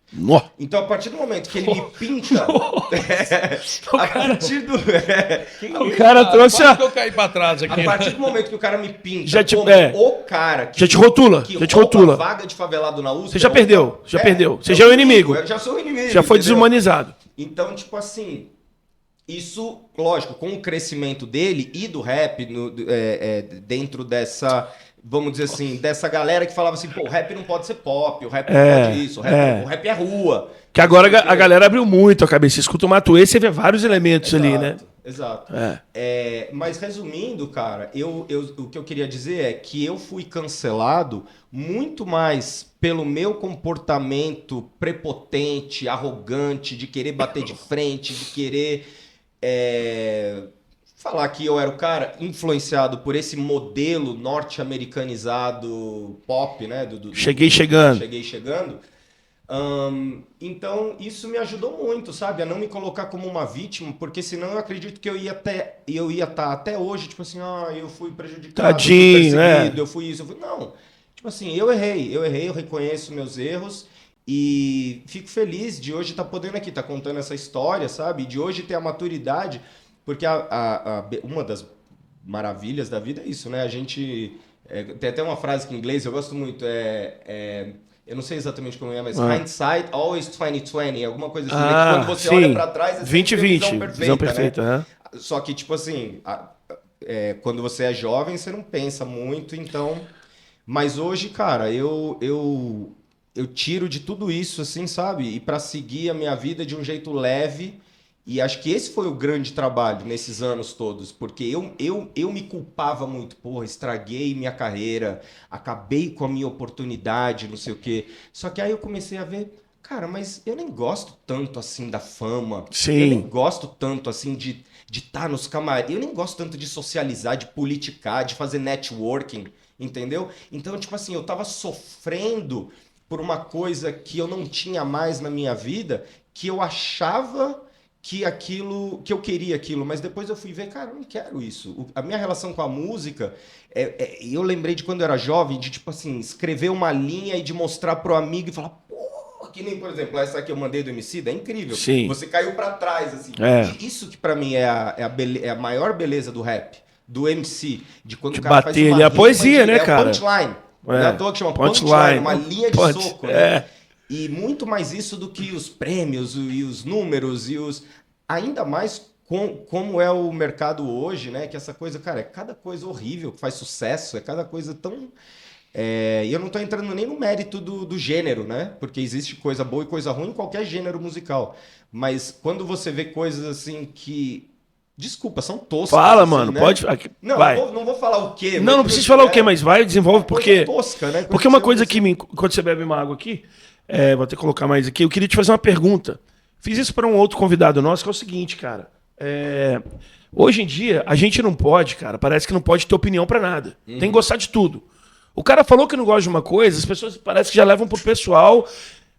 Então, a partir do momento que ele me pinta... a partir do... o cara trouxe a... eu caí pra trás aqui. A partir do momento que o cara me pinta o cara que... Já te rotula. Que já te rotula. Vaga de favelado na USP... Você já perdeu. Você já é o inimigo. Eu já sou o inimigo. Já foi desumanizado. Então, tipo assim... Isso, lógico, com o crescimento dele e do rap dentro dessa... Vamos dizer assim, dessa galera que falava assim, pô, o rap não pode ser pop, o rap não pode isso, o rap é rua. Que agora a galera abriu muito a cabeça. Você escuta o Matuê, você vê vários elementos ali, né? Exato. Mas resumindo, cara, o que eu queria dizer é que eu fui cancelado muito mais pelo meu comportamento prepotente, arrogante, de querer bater de frente, de querer... falar que eu era o cara influenciado por esse modelo norte-americanizado pop, né? Cheguei chegando. Então, isso me ajudou muito, sabe? A não me colocar como uma vítima, porque senão eu acredito que eu ia estar até hoje, tipo assim, eu fui prejudicado, tadinho, eu fui perseguido, eu fui isso, Não, tipo assim, eu errei, eu reconheço meus erros e fico feliz de hoje estar podendo aqui, estar contando essa história, sabe? De hoje ter a maturidade. Porque uma das maravilhas da vida é isso, né? A gente... tem até uma frase que em inglês eu gosto muito, Eu não sei exatamente como é, mas hindsight, always 2020, alguma coisa assim. Né? Que quando você sim. olha pra trás, é 2020, visão perfeita. né? Né? Só que, tipo assim, quando você é jovem, você não pensa muito, então... Mas hoje, cara, eu tiro de tudo isso, assim, sabe? E pra seguir a minha vida de um jeito leve. E acho que esse foi o grande trabalho nesses anos todos. Porque eu me culpava muito. Porra, estraguei minha carreira, acabei com a minha oportunidade, não sei o quê. Só que aí eu comecei a ver... Cara, mas eu nem gosto tanto, assim, da fama. Sim. Eu nem gosto tanto, assim, de estar nos camarins. Eu nem gosto tanto de socializar, de politicar, de fazer networking. Entendeu? Então, tipo assim, eu tava sofrendo por uma coisa que eu não tinha mais na minha vida, que eu achava que eu queria aquilo, mas depois eu fui ver, cara, eu não quero isso. A minha relação com a música, eu lembrei de quando eu era jovem, de tipo assim, escrever uma linha e de mostrar pro amigo e falar, pô, que nem, por exemplo, essa que eu mandei do Emicida, é incrível. Sim. Você caiu pra trás, assim. É. E isso que pra mim é a maior beleza do rap. Do MC, de quando De o cara bater faz uma ali, a rima poesia, né, é cara? punchline. Não é à toa que chama Punchline. uma linha de Punch, soco, né? é. E muito mais isso do que os prêmios e os números e os... Ainda mais como é o mercado hoje, né? Que essa coisa, cara, é cada coisa horrível que faz sucesso, é cada coisa tão... E eu não tô entrando nem no mérito do gênero, né? Porque existe coisa boa e coisa ruim em qualquer gênero musical. Mas quando você vê coisas assim que... Desculpa, são toscas. Fala, assim, mano, né? Não, vai. Não vou falar o quê. Não precisa falar o quê, mas vai, desenvolve, porque... Tosca, né? Porque uma coisa que quando você bebe uma água aqui, vou até colocar mais aqui, eu queria te fazer uma pergunta. Fiz isso para um outro convidado nosso, que é o seguinte, cara. Hoje em dia, a gente não pode, cara, parece que não pode ter opinião para nada. Tem que gostar de tudo. O cara falou que não gosta de uma coisa, as pessoas parece que já levam pro pessoal.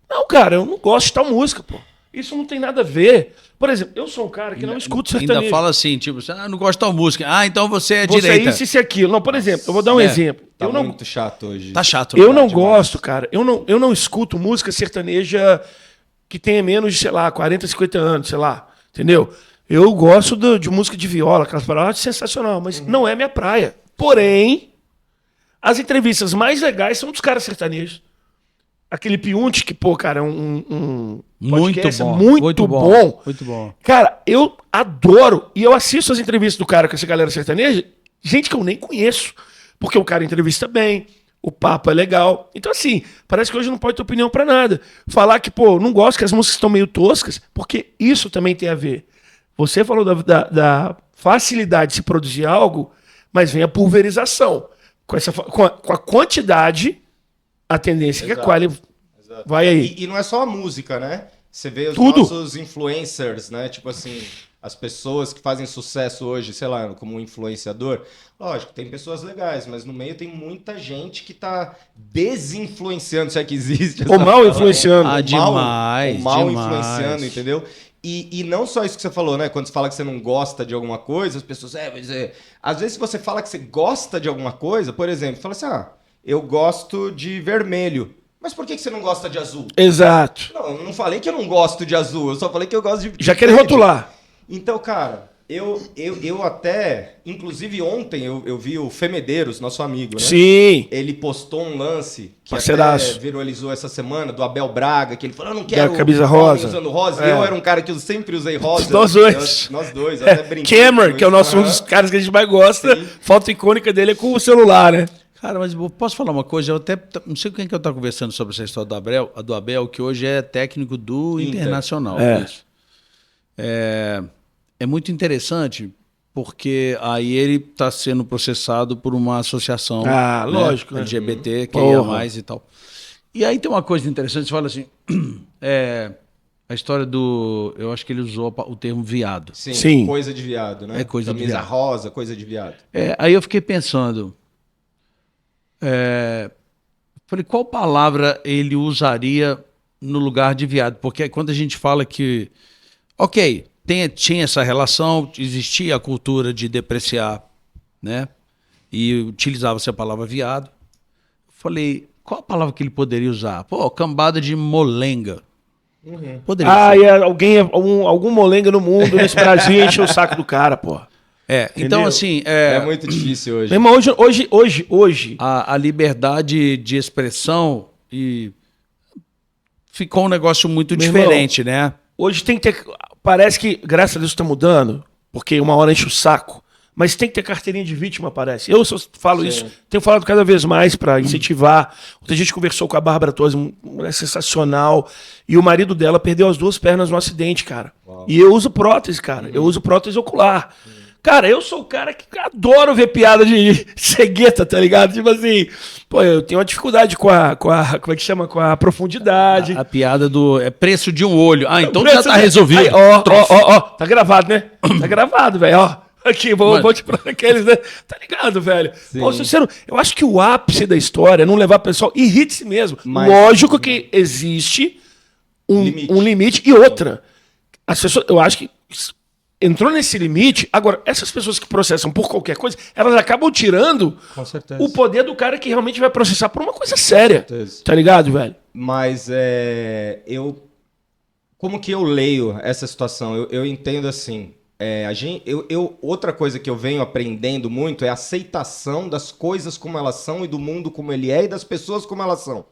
Não, cara, eu não gosto de tal música, pô. Isso não tem nada a ver. Por exemplo, eu sou um cara que não escuto sertanejo. Ainda fala assim, tipo, não gosto de tal música. Então você é você direita. Você é isso e aquilo. Não, por exemplo, eu vou dar um exemplo. Tá muito chato hoje. Tá chato. Eu não gosto, cara. Eu não escuto música sertaneja que tenha menos de, sei lá, 40, 50 anos, sei lá. Entendeu? Eu gosto de música de viola, aquelas palavras sensacional, mas não é minha praia. Porém, as entrevistas mais legais são dos caras sertanejos. Aquele Piunte, que, pô, cara, é um podcast muito bom. Muito bom. Cara, eu adoro. E eu assisto as entrevistas do cara com essa galera sertaneja, gente que eu nem conheço. Porque o cara entrevista bem, o papo é legal. Então, assim, parece que hoje não pode ter opinião pra nada. Falar que, pô, não gosto que as músicas estão meio toscas, porque isso também tem a ver. Você falou da facilidade de se produzir algo, mas vem a pulverização. Com a quantidade... A tendência que a quali vai aí. E não é só a música, né? Você vê os Tudo. nossos influencers, né? Tipo assim, as pessoas que fazem sucesso hoje, sei lá, como influenciador. Lógico, tem pessoas legais, mas no meio tem muita gente que tá desinfluenciando, se é que existe. Ou mal influenciando. Demais. Mal influenciando, entendeu? E não só isso que você falou, né? Quando você fala que você não gosta de alguma coisa, as pessoas... Às vezes, se você fala que você gosta de alguma coisa, por exemplo, fala assim, eu gosto de vermelho. Mas por que você não gosta de azul? Exato. Não, eu não falei que eu não gosto de azul, eu só falei que eu gosto de Já querer rotular. Então, cara, eu até... Inclusive ontem eu vi o Femedeiros, nosso amigo, né? Sim. Ele postou um lance que Parceiraço. até viralizou essa semana, do Abel Braga, que ele falou, eu não quero Da camisa rosa. usando rosa. E eu era um cara que eu sempre usei rosa. Nós dois. Nós dois, eu até brinquei. Cameron, que é um dos caras que a gente mais gosta. Sim. Foto icônica dele é com o celular, né? Cara, mas eu posso falar uma coisa? Eu até não sei com quem que eu estava conversando sobre essa história do Abel, que hoje é técnico do Internacional. Isso. É muito interessante, porque aí ele está sendo processado por uma associação lógico, né? LGBT, que ia mais e tal. E aí tem uma coisa interessante, você fala assim, a história do... Eu acho que ele usou o termo viado. Sim. Coisa de viado, né? É coisa de viado. viado. Rosa, coisa de viado. Aí eu fiquei pensando... falei, qual palavra ele usaria no lugar de viado? Porque quando a gente fala que... Ok, tinha essa relação, existia a cultura de depreciar, né? E utilizava-se a palavra viado. Falei, qual a palavra que ele poderia usar? Pô, cambada de molenga. Poderia ser. Algum molenga no mundo, nesse Brasil, enche o saco do cara, pô. Então assim... É muito difícil hoje. Meu irmão, hoje... A liberdade de expressão e ficou um negócio muito Meu diferente, né? Hoje tem que ter. Parece que, graças a Deus, está mudando, porque uma hora enche o saco. Mas tem que ter carteirinha de vítima, parece. Eu só falo isso, tenho falado cada vez mais para incentivar. Ontem a gente conversou com a Bárbara Torres, mulher sensacional. E o marido dela perdeu as 2 pernas no acidente, cara. Uau. E eu uso prótese, cara. Eu uso prótese ocular. Cara, eu sou o cara que adoro ver piada de cegueta, tá ligado? Tipo assim, pô, eu tenho uma dificuldade com a como é que chama? Com a profundidade. A piada do preço de um olho. Ah, então já tá resolvido. Aí, ó, tá gravado, né? Tá gravado, velho, ó. Aqui, vou te para aqueles, né? Tá ligado, velho? Pô, sincero, eu acho que o ápice da história é não levar o pessoal irrite-se mesmo. Mas, lógico que existe um limite e outra. As pessoas, eu acho que entrou nesse limite. Agora, essas pessoas que processam por qualquer coisa, elas acabam tirando o poder do cara que realmente vai processar por uma coisa séria. Tá ligado, velho? Mas como que eu leio essa situação? Eu entendo assim. Outra coisa que eu venho aprendendo muito é a aceitação das coisas como elas são e do mundo como ele é e das pessoas como elas são.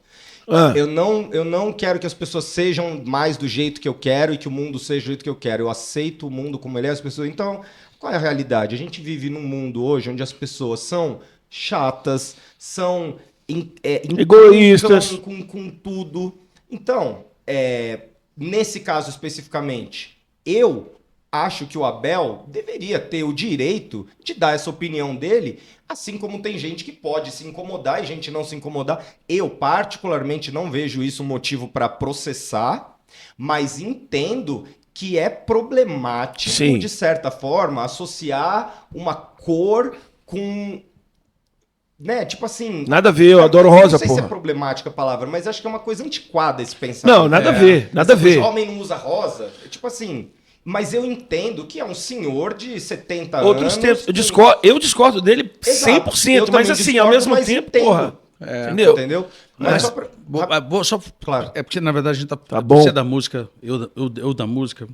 Eu não quero que as pessoas sejam mais do jeito que eu quero e que o mundo seja do jeito que eu quero. Eu aceito o mundo como ele é, as pessoas. Então, qual é a realidade? A gente vive num mundo hoje onde as pessoas são chatas, são egoístas com tudo. Então, nesse caso especificamente, eu acho que o Abel deveria ter o direito de dar essa opinião dele, assim como tem gente que pode se incomodar e gente não se incomodar. Eu, particularmente, não vejo isso um motivo para processar, mas entendo que é problemático, sim, de certa forma, associar uma cor com... Né? Tipo assim... Nada a ver, eu adoro rosa, porra. Não sei se é problemática a palavra, mas acho que é uma coisa antiquada esse pensamento. Não, nada a ver, nada a ver. O homem não usa rosa, tipo assim... Mas eu entendo que é um senhor de 70 Outros anos... tempos. Eu discordo dele 100%, mas assim, ao mesmo tempo, entendo. Porra. Entendeu? Mas claro. É porque, na verdade, a gente tá bom. Você da música, eu da música.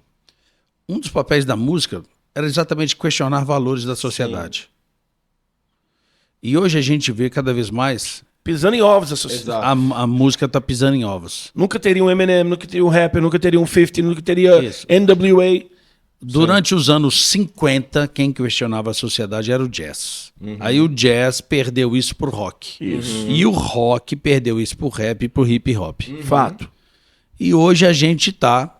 Um dos papéis da música era exatamente questionar valores da sociedade. Sim. E hoje a gente vê cada vez mais... Pisando em ovos a sociedade. A música tá pisando em ovos. Nunca teria um Eminem, nunca teria um rapper, nunca teria um 50, nunca teria NWA. Durante os anos 50, quem questionava a sociedade era o jazz. Aí o jazz perdeu isso pro rock. E o rock perdeu isso pro rap e pro hip hop. Fato. E hoje a gente tá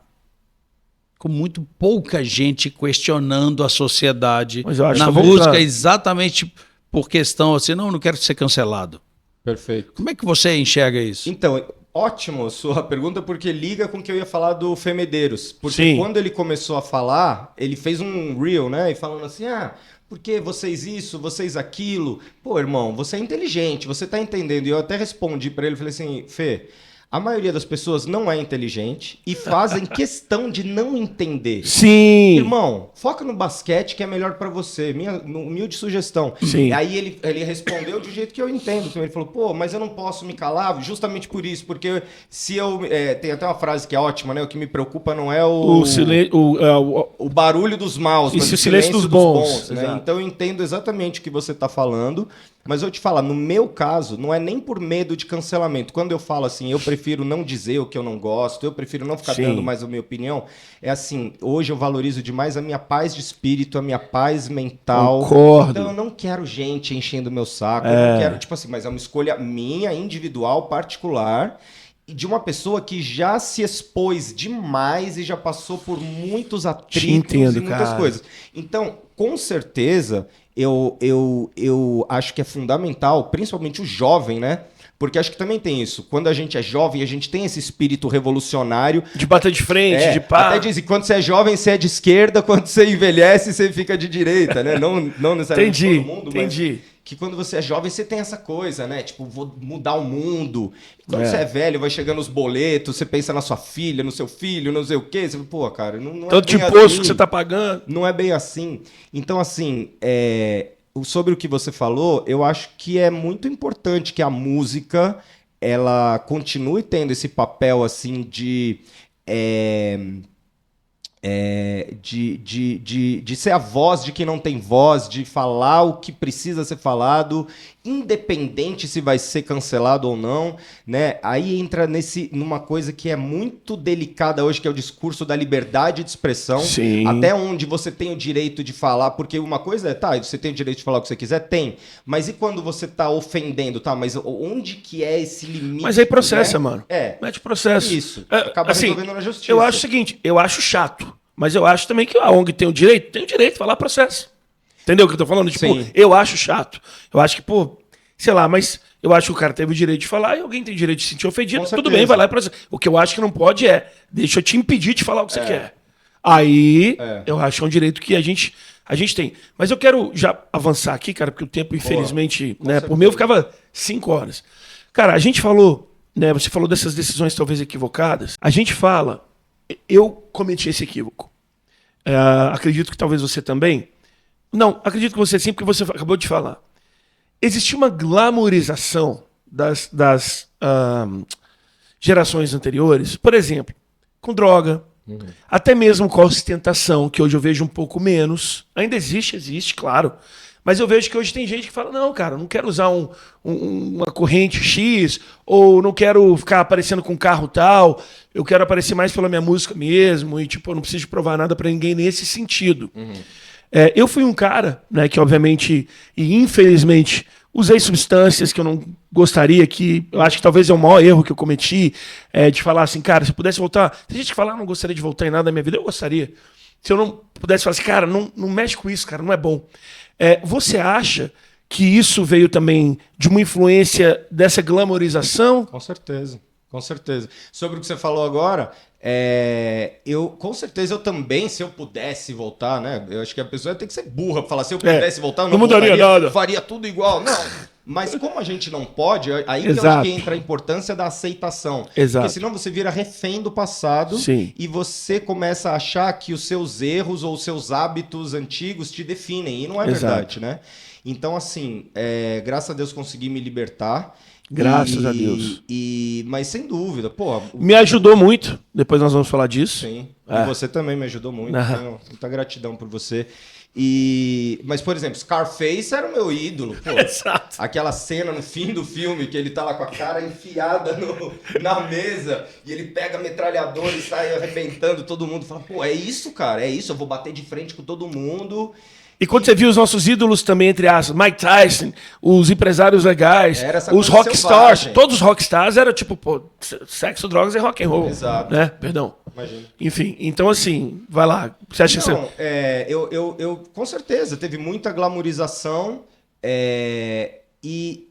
com muito pouca gente questionando a sociedade na música, exatamente por questão assim, não quero ser cancelado. Perfeito. Como é que você enxerga isso? Então, ótimo sua pergunta, porque liga com o que eu ia falar do Fê Medeiros. Porque quando ele começou a falar, ele fez um reel, né? E falando assim, por que vocês isso, vocês aquilo? Pô, irmão, você é inteligente, você tá entendendo. E eu até respondi pra ele, falei assim, Fê, a maioria das pessoas não é inteligente e fazem questão de não entender. Sim. Irmão, foca no basquete que é melhor pra você. Minha humilde sugestão. Sim. Aí ele respondeu do jeito que eu entendo. Então ele falou, pô, mas eu não posso me calar justamente por isso. Porque se eu... tem até uma frase que é ótima, né? O que me preocupa não é o barulho dos maus, mas o silêncio dos bons. Né? Então eu entendo exatamente o que você tá falando. Mas eu te falo, no meu caso, não é nem por medo de cancelamento. Quando eu falo assim, eu prefiro não dizer o que eu não gosto, eu prefiro não ficar dando mais a minha opinião, é assim, hoje eu valorizo demais a minha paz de espírito, a minha paz mental. Concordo. Então eu não quero gente enchendo o meu saco, eu não quero, tipo assim, mas é uma escolha minha, individual, particular, de uma pessoa que já se expôs demais e já passou por muitos atritos e muitas coisas. Então, com certeza... Eu acho que é fundamental, principalmente o jovem, né? Porque acho que também tem isso. Quando a gente é jovem, a gente tem esse espírito revolucionário. De bater de frente, de pá. Até dizem, quando você é jovem, você é de esquerda, quando você envelhece, você fica de direita, né? Não necessariamente todo mundo, mas que quando você é jovem, você tem essa coisa, né? Tipo, vou mudar o mundo. E quando você é velho, vai chegando os boletos, você pensa na sua filha, no seu filho, não sei o quê. Você fala, pô, cara, não é tanto bem de imposto assim. Que você tá pagando. Não é bem assim. Então, assim, sobre o que você falou, eu acho que é muito importante que a música ela continue tendo esse papel assim de ser a voz de quem não tem voz, de falar o que precisa ser falado independente se vai ser cancelado ou não, né? Aí entra numa coisa que é muito delicada hoje, que é o discurso da liberdade de expressão. Sim. Até onde você tem o direito de falar, porque uma coisa é, tá, você tem o direito de falar o que você quiser? Tem. Mas e quando você tá ofendendo, tá? Mas onde que é esse limite? Mas aí processa, né? mano. É. Mete processo. Isso. Acaba resolvendo na justiça. Eu acho o seguinte, eu acho chato, mas eu acho também que a ONG tem o direito de falar processo. Entendeu o que eu tô falando? Tipo, Sim. eu acho chato. Eu acho que, pô, sei lá, mas eu acho que o cara teve o direito de falar e alguém tem o direito de se sentir ofendido. Com Tudo certeza. bem, vai lá e processa. O que eu acho que não pode é, deixa eu te impedir de falar o que você quer. Aí, eu acho que é um direito que a gente tem. Mas eu quero já avançar aqui, cara, porque o tempo, infelizmente, né, por mim eu ficava 5 horas. Cara, a gente falou, né, você falou dessas decisões talvez equivocadas. A gente fala, eu cometi esse equívoco. Acredito que talvez você também. Não, acredito que você sim, porque você acabou de falar. Existia uma glamorização das gerações anteriores, por exemplo, com droga, até mesmo com a ostentação, que hoje eu vejo um pouco menos. Ainda existe, claro. Mas eu vejo que hoje tem gente que fala, não, cara, não quero usar uma corrente X, ou não quero ficar aparecendo com um carro tal, eu quero aparecer mais pela minha música mesmo, e tipo, eu não preciso provar nada pra ninguém nesse sentido. Eu fui um cara, né, que obviamente e infelizmente usei substâncias que eu não gostaria, que eu acho que talvez é o maior erro que eu cometi, de falar assim, cara, se eu pudesse voltar, tem gente que fala, não gostaria de voltar em nada da minha vida, eu gostaria. Se eu não pudesse falar assim, cara, não mexe com isso, cara, não é bom. Você acha que isso veio também de uma influência dessa glamorização? Com certeza, com certeza. Sobre o que você falou agora, com certeza eu também, se eu pudesse voltar, né? Eu acho que a pessoa tem que ser burra pra falar, se eu pudesse voltar, eu não mudaria nada. Faria tudo igual. Não, mas como a gente não pode, aí que eu Exato. acho que entra a importância da aceitação. Exato. Porque senão você vira refém do passado. Sim. E você começa a achar que os seus erros ou os seus hábitos antigos te definem, e não é Exato. verdade, né? Então, assim, graças a Deus consegui me libertar. Graças a Deus. Mas sem dúvida, pô. Me ajudou muito, depois nós vamos falar disso. Sim. E você também me ajudou muito. Tenho muita gratidão por você. Mas, por exemplo, Scarface era o meu ídolo. Pô. Exato. Aquela cena no fim do filme que ele tá lá com a cara enfiada na mesa e ele pega a metralhadora e sai arrebentando todo mundo. Fala, pô, é isso, cara, é isso. Eu vou bater de frente com todo mundo. E quando você viu os nossos ídolos também, entre aspas, Mike Tyson, os empresários legais, Era essa os coisa rockstars, selvagem. todos os rockstars eram tipo, pô, sexo, drogas e rock and roll. Exato. Né? Perdão. Imagina. Enfim, então assim, vai lá. Você acha que Não, você... eu com certeza, teve muita glamorização e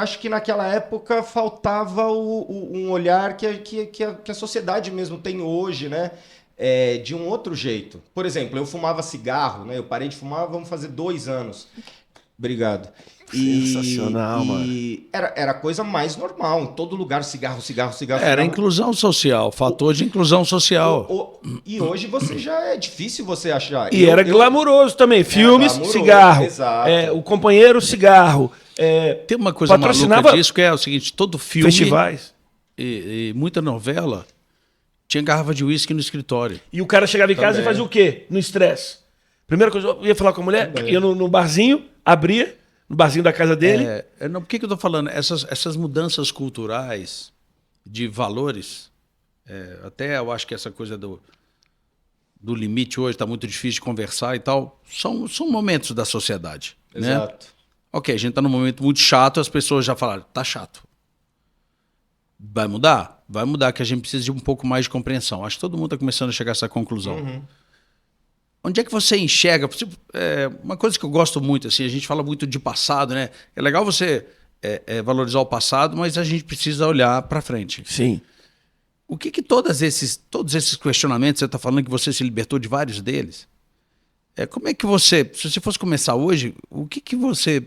acho que naquela época faltava um olhar que a sociedade mesmo tem hoje, né? De um outro jeito. Por exemplo, eu fumava cigarro, né? Eu parei de fumar, vamos fazer 2 anos. Obrigado. Sensacional, mano. Era a coisa mais normal. Em todo lugar, cigarro. Era inclusão social, fator de inclusão social. E hoje você já é difícil você achar. E era glamuroso também. Filmes, glamuroso, cigarro. exato. O companheiro, cigarro. Tem uma coisa patrocinava maluca disso, que é o seguinte, todo filme festivais. e muita novela tinha garrafa de uísque no escritório. E o cara chegava em casa Também. e fazia o quê? No estresse. Primeira coisa, eu ia falar com a mulher, Também. ia no barzinho, abria, no barzinho da casa dele. Não, por que eu tô falando? Essas mudanças culturais de valores, até eu acho que essa coisa do limite hoje está muito difícil de conversar e tal, são momentos da sociedade. Né? Exato. Ok, a gente está num momento muito chato, as pessoas já falaram, tá chato. Vai mudar? Vai mudar, que a gente precisa de um pouco mais de compreensão. Acho que todo mundo está começando a chegar a essa conclusão. Onde é que você enxerga? Uma coisa que eu gosto muito, assim, a gente fala muito de passado, né? É legal você valorizar o passado, mas a gente precisa olhar para frente. Sim. O que todos esses questionamentos, você está falando que você se libertou de vários deles? Como é que você, se você fosse começar hoje, o que você...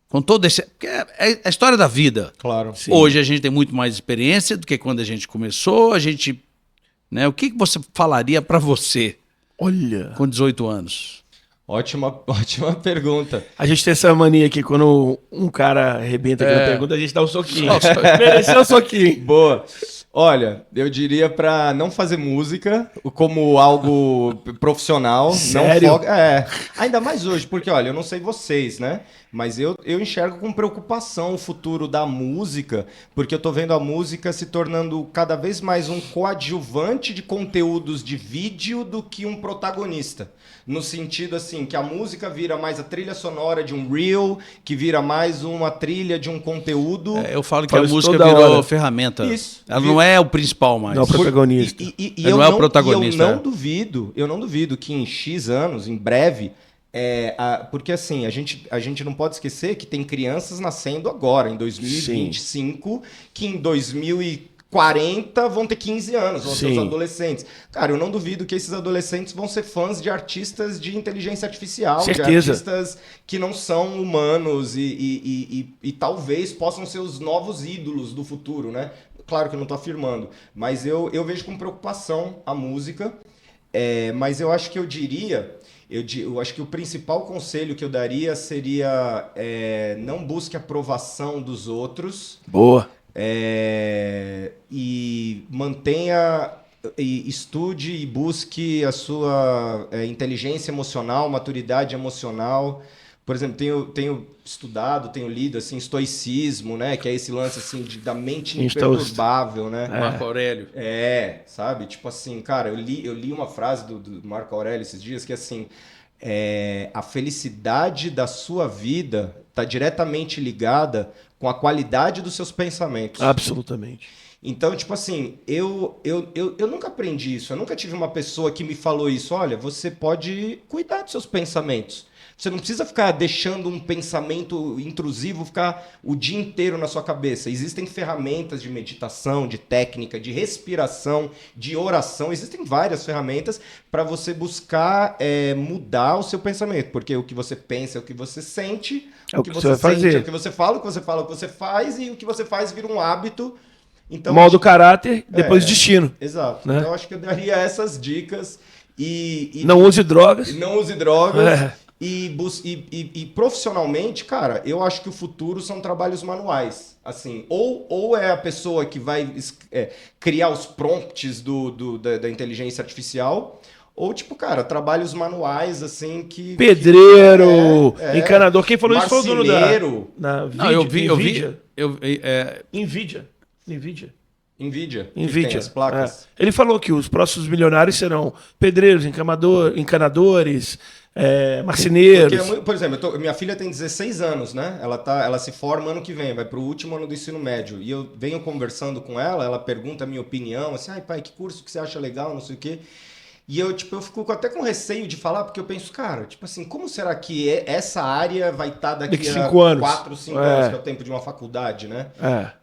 Com todo esse... Porque é a história da vida. Claro. Sim. Hoje a gente tem muito mais experiência do que quando a gente começou. Né, o que você falaria para você Olha. com 18 anos? Ótima pergunta. A gente tem essa mania aqui, quando um cara arrebenta aqui na pergunta, a gente dá um soquinho. Mereceu um soquinho. Boa. Olha, eu diria pra não fazer música como algo profissional. Sério? Ainda mais hoje, porque olha, eu não sei vocês, né? Mas eu enxergo com preocupação o futuro da música, porque eu tô vendo a música se tornando cada vez mais um coadjuvante de conteúdos de vídeo do que um protagonista. No sentido assim, que a música vira mais a trilha sonora de um reel, que vira mais uma trilha de um conteúdo. Eu falo que Falo a isso música toda virou hora. ferramenta. Isso. Ela não é o principal mais. Não, o protagonista. Ele não é o protagonista, Eu não duvido que em X anos, em breve, porque assim, a gente não pode esquecer que tem crianças nascendo agora, em 2025, que em 2040 vão ter 15 anos, vão ser os Sim. adolescentes. Cara, eu não duvido que esses adolescentes vão ser fãs de artistas de inteligência artificial, Certeza. de artistas que não são humanos e talvez possam ser os novos ídolos do futuro, né? Claro que eu não estou afirmando, mas eu vejo com preocupação a música, mas eu acho que eu acho que o principal conselho que eu daria seria não busque aprovação dos outros. Boa. E mantenha, estude e busque a sua inteligência emocional, maturidade emocional. Por exemplo, tenho estudado, tenho lido assim, estoicismo, né? Que é esse lance assim, da mente imperturbável, né? Marco Aurélio. Sabe? Tipo assim, cara, eu li uma frase do Marco Aurélio esses dias que assim, a felicidade da sua vida está diretamente ligada com a qualidade dos seus pensamentos. Absolutamente. Então, tipo assim, eu nunca aprendi isso. Eu nunca tive uma pessoa que me falou isso. Olha, você pode cuidar dos seus pensamentos. Você não precisa ficar deixando um pensamento intrusivo ficar o dia inteiro na sua cabeça. Existem ferramentas de meditação, de técnica, de respiração, de oração. Existem várias ferramentas para você buscar mudar o seu pensamento. Porque o que você pensa é o que você sente, o que você vai fazer. É o que você fala, o que você fala é o que você faz, e o que você faz vira um hábito. Então, Molda o caráter, depois o destino. Exato. Né? Então, eu acho que eu daria essas dicas. Não use drogas. Não use drogas. E profissionalmente, cara, eu acho que o futuro são trabalhos manuais. Assim, ou é a pessoa que vai criar os prompts da inteligência artificial, ou tipo, cara, trabalhos manuais, assim, que... Pedreiro, encanador. Quem falou isso foi o dono da... Não, eu vi. NVIDIA. NVIDIA. Tem as placas. Ele falou que os próximos milionários serão pedreiros, encanadores, marceneiros. Porque, por exemplo, minha filha tem 16 anos, né? Ela se forma ano que vem, vai pro último ano do ensino médio. E eu venho conversando com ela pergunta a minha opinião, assim, ai pai, que curso que você acha legal, não sei o quê. E eu fico até com receio de falar, porque eu penso, cara, tipo assim, como será que essa área vai estar daqui a 5 anos. 4, 5 anos, que é o tempo de uma faculdade, né?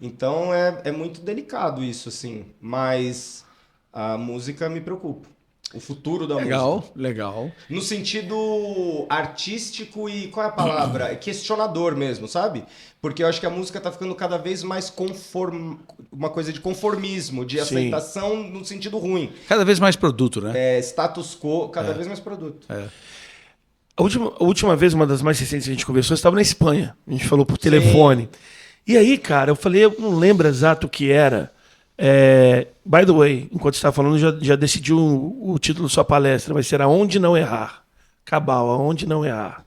Então é muito delicado isso, assim. Mas a música me preocupa. O futuro da música. Legal. No sentido artístico e, qual é a palavra? Questionador mesmo, sabe? Porque eu acho que a música tá ficando cada vez mais uma coisa de conformismo, de aceitação no sentido ruim. Cada vez mais produto, né? Status quo, cada vez mais produto. A última vez, uma das mais recentes que a gente conversou, eu estava na Espanha. A gente falou por telefone. E aí, cara, eu falei, eu não lembro exato o que era. By the way, enquanto você estava falando, já decidiu o título da sua palestra. Vai ser Aonde Não Errar. Cabal, Aonde Não Errar.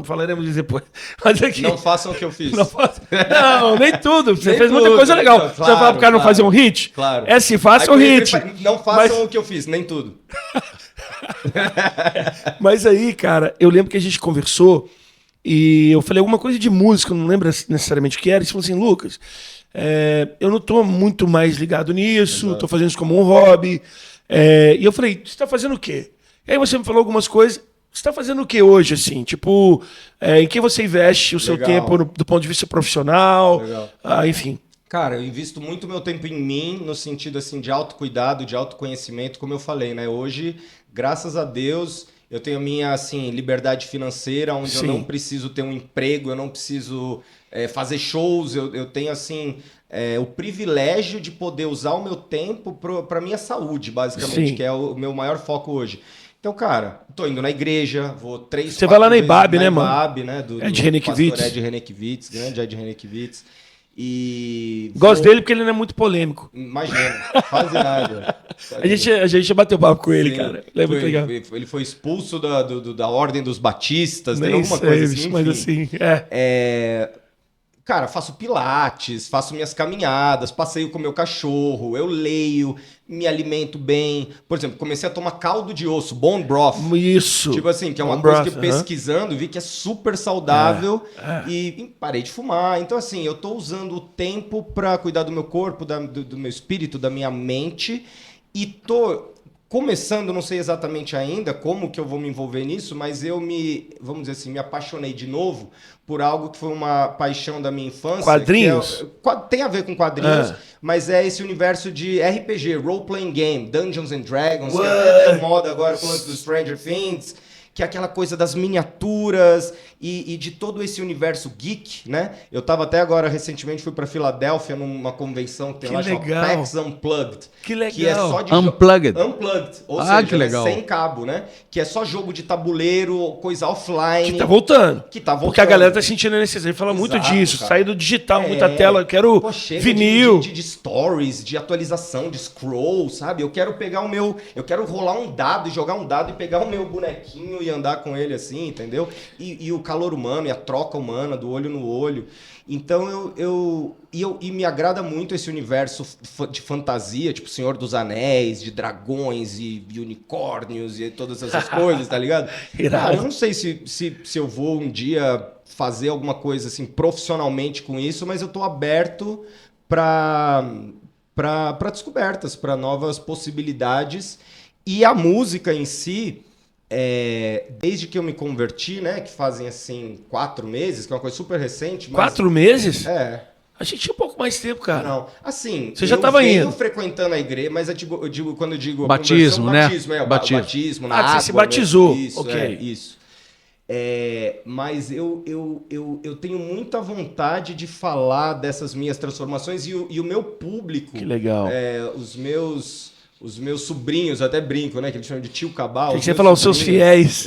Falaremos disso depois. Mas aqui, não façam o que eu fiz. Não, nem tudo. Você Nem fez tudo, muita coisa legal. claro, você vai falar pro cara não fazer um hit? Claro. Sim, faça um hit. Não façam o que eu fiz, nem tudo. Mas aí, cara, eu lembro que a gente conversou e eu falei alguma coisa de música, não lembro necessariamente o que era. E você falou assim, Lucas, eu não tô muito mais ligado nisso, tô fazendo isso como um hobby. E eu falei, você tá fazendo o quê? E aí você me falou algumas coisas. Você tá fazendo o que hoje, assim? Tipo, em que você investe o seu tempo do ponto de vista profissional? Enfim. Cara, eu invisto muito meu tempo em mim, no sentido assim de autocuidado, de autoconhecimento, como eu falei, né? Hoje, graças a Deus, eu tenho a minha assim, liberdade financeira, onde eu não preciso ter um emprego, eu não preciso fazer shows, eu tenho assim o privilégio de poder usar o meu tempo para minha saúde, basicamente, que é o meu maior foco hoje. Então, cara, tô indo na igreja, vou 3, 4 vezes. Você vai lá na IBAB, né, mano? IBAB, né? De Renekiewicz. Ed Renekiewicz, grande Ed Renekiewicz. E Gosto dele porque ele não é muito polêmico. Imagina, quase nada. A gente já bateu papo com ele, Sim, cara. Ele é muito legal. Ele foi expulso da Ordem dos Batistas, tem Nem alguma sei, coisa assim. mas enfim. assim, Cara, faço pilates, faço minhas caminhadas, passeio com meu cachorro, eu leio, me alimento bem. Por exemplo, comecei a tomar caldo de osso, bone broth. Isso. Tipo assim, que é uma Bone coisa broth, que pesquisando vi que é super saudável e parei de fumar. Então assim, eu tô usando o tempo pra cuidar do meu corpo, do meu espírito, da minha mente e tô começando, não sei exatamente ainda como que eu vou me envolver nisso, mas vamos dizer assim, me apaixonei de novo por algo que foi uma paixão da minha infância. Quadrinhos? Tem a ver com quadrinhos, mas é esse universo de RPG, Role Playing Game, Dungeons and Dragons, que é até moda agora com do Stranger Things, que é aquela coisa das miniaturas e de todo esse universo geek, né? Eu tava até agora, recentemente, fui pra Filadélfia numa convenção que tem lá, chama PAX Unplugged. Que legal. Que é só de Unplugged. Unplugged, ou seja, que legal. sem cabo, né? Que é só jogo de tabuleiro, coisa offline. Que tá voltando. Porque a galera tá sentindo a necessidade de falar muito Exato, disso. cara. Sair do digital, muita tela. Eu quero chega vinil. de stories, de atualização, de scroll, sabe? Eu quero pegar o meu... Eu quero rolar um dado e jogar um dado e pegar o meu bonequinho e andar com ele assim, entendeu? E o calor humano e a troca humana, do olho no olho. Então e me agrada muito esse universo de fantasia, tipo Senhor dos Anéis, de dragões e unicórnios e todas essas coisas, tá ligado? Cara, eu não sei se eu vou um dia fazer alguma coisa assim profissionalmente com isso, mas eu tô aberto para descobertas, para novas possibilidades. E a música em si, desde que eu me converti, né, que fazem assim 4 meses, que é uma coisa super recente. Mas, 4 meses? A gente tinha um pouco mais tempo, cara. Não, assim, você já tava indo. Eu frequentando a igreja, mas eu digo quando eu digo batismo, né? Batismo na água. Você se batizou. Isso, ok. Isso. Mas eu tenho muita vontade de falar dessas minhas transformações e o meu público. Que legal. Os meus sobrinhos, eu até brinco, né? Que eles chamam de tio Cabal. Tem que você falar os seus fiéis.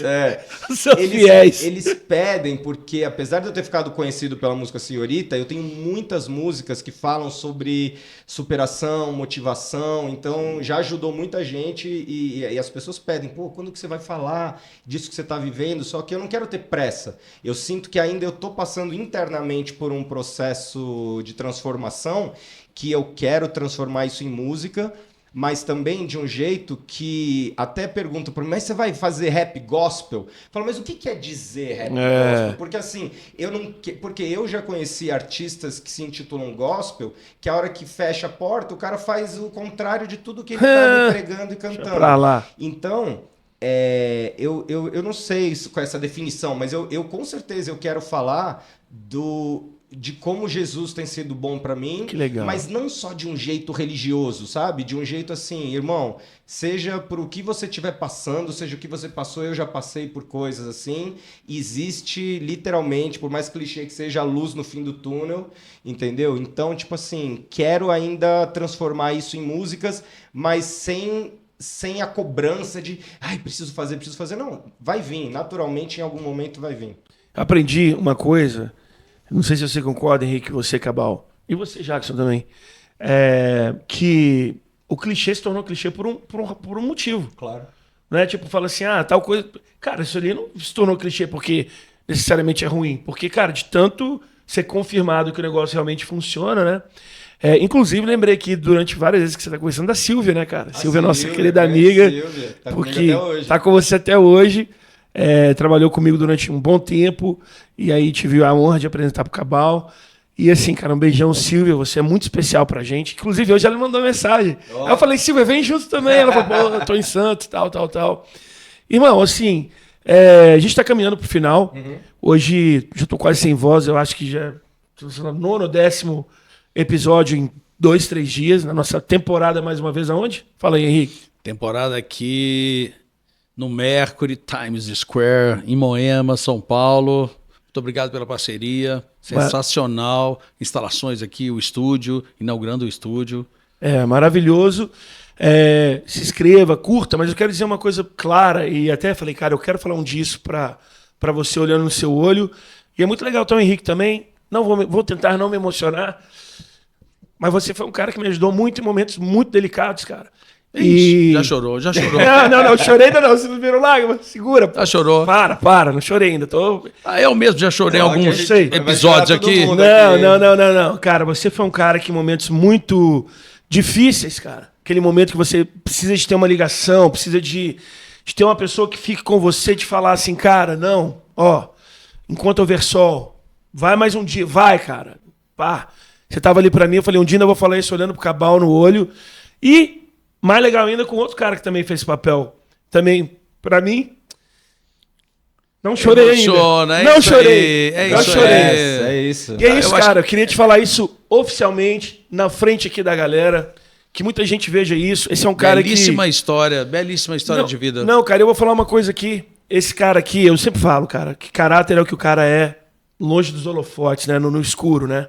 Os seus fiéis. Eles pedem, porque apesar de eu ter ficado conhecido pela música Senhorita, eu tenho muitas músicas que falam sobre superação, motivação. Então, já ajudou muita gente e as pessoas pedem, pô, quando que você vai falar disso que você está vivendo? Só que eu não quero ter pressa. Eu sinto que ainda eu estou passando internamente por um processo de transformação que eu quero transformar isso em música, mas também de um jeito que até pergunto para mim, mas você vai fazer rap gospel? Falo, mas o que quer dizer rap gospel? Porque assim, porque eu já conheci artistas que se intitulam gospel, que a hora que fecha a porta, o cara faz o contrário de tudo que ele tá pregando e cantando. Pra lá. Então, eu não sei com essa definição, mas eu com certeza eu quero falar de como Jesus tem sido bom para mim, que legal. Mas não só de um jeito religioso, sabe? De um jeito assim, irmão, seja por o que você estiver passando, seja o que você passou, eu já passei por coisas assim, existe literalmente, por mais clichê que seja, a luz no fim do túnel, entendeu? Então, tipo assim, quero ainda transformar isso em músicas, mas sem a cobrança de, preciso fazer. Não, vai vir, naturalmente em algum momento vai vir. Aprendi uma coisa, não sei se você concorda, Henrique, você, Cabal, e você, Jackson, também, que o clichê se tornou clichê por um motivo. Claro. Né? Tipo, fala assim, tal coisa... Cara, isso ali não se tornou clichê porque necessariamente é ruim. Porque, cara, de tanto ser confirmado que o negócio realmente funciona, né? Inclusive, lembrei aqui durante várias vezes que você está conversando da Silvia, né, cara? Silvia, nossa querida amiga. Silvia, tá porque tá com você até hoje. Trabalhou comigo durante um bom tempo e aí tive a honra de apresentar pro Cabal. E assim, cara, um beijão, Silvia, você é muito especial pra gente. Inclusive, hoje ela me mandou uma mensagem. Aí eu falei, Silvia, vem junto também. Ela falou, pô, eu tô em Santos, tal. Irmão, assim, a gente tá caminhando pro final. Hoje, já tô quase sem voz, eu acho que já tô no 9º ou 10º episódio em 2, 3 dias. Na nossa temporada, mais uma vez, aonde? Fala aí, Henrique. Temporada aqui no Mercury Times Square, em Moema, São Paulo. Muito obrigado pela parceria. Sensacional. Instalações aqui, o estúdio, inaugurando o estúdio. Maravilhoso. Se inscreva, curta, mas eu quero dizer uma coisa clara e até falei, cara, eu quero falar disso para você olhando no seu olho. E é muito legal ter o Henrique também. vou tentar não me emocionar, mas você foi um cara que me ajudou muito em momentos muito delicados, cara. Ixi, já chorou. Não, chorei ainda não, você não viram lágrimas? Segura. Já chorou. Para, não chorei ainda. Eu mesmo já chorei em alguns episódios aqui. Não. Cara, você foi um cara que em momentos muito difíceis, cara, aquele momento que você precisa de ter uma ligação, precisa de ter uma pessoa que fique com você, de falar assim, cara, não, enquanto houver sol, vai mais um dia, vai, cara. Pá. Você tava ali pra mim, eu falei, um dia ainda vou falar isso olhando pro Cabal no olho. E, mais legal ainda, com outro cara que também fez esse papel. Também, pra mim, não chorei ainda. Não chorei. Não chorei. É isso. E é isso, cara. Eu queria te falar isso oficialmente, na frente aqui da galera. Que muita gente veja isso. Esse é um cara belíssima história de vida. Não, cara, eu vou falar uma coisa aqui. Esse cara aqui, eu sempre falo, cara, que caráter é o que o cara é, longe dos holofotes, né? No escuro, né?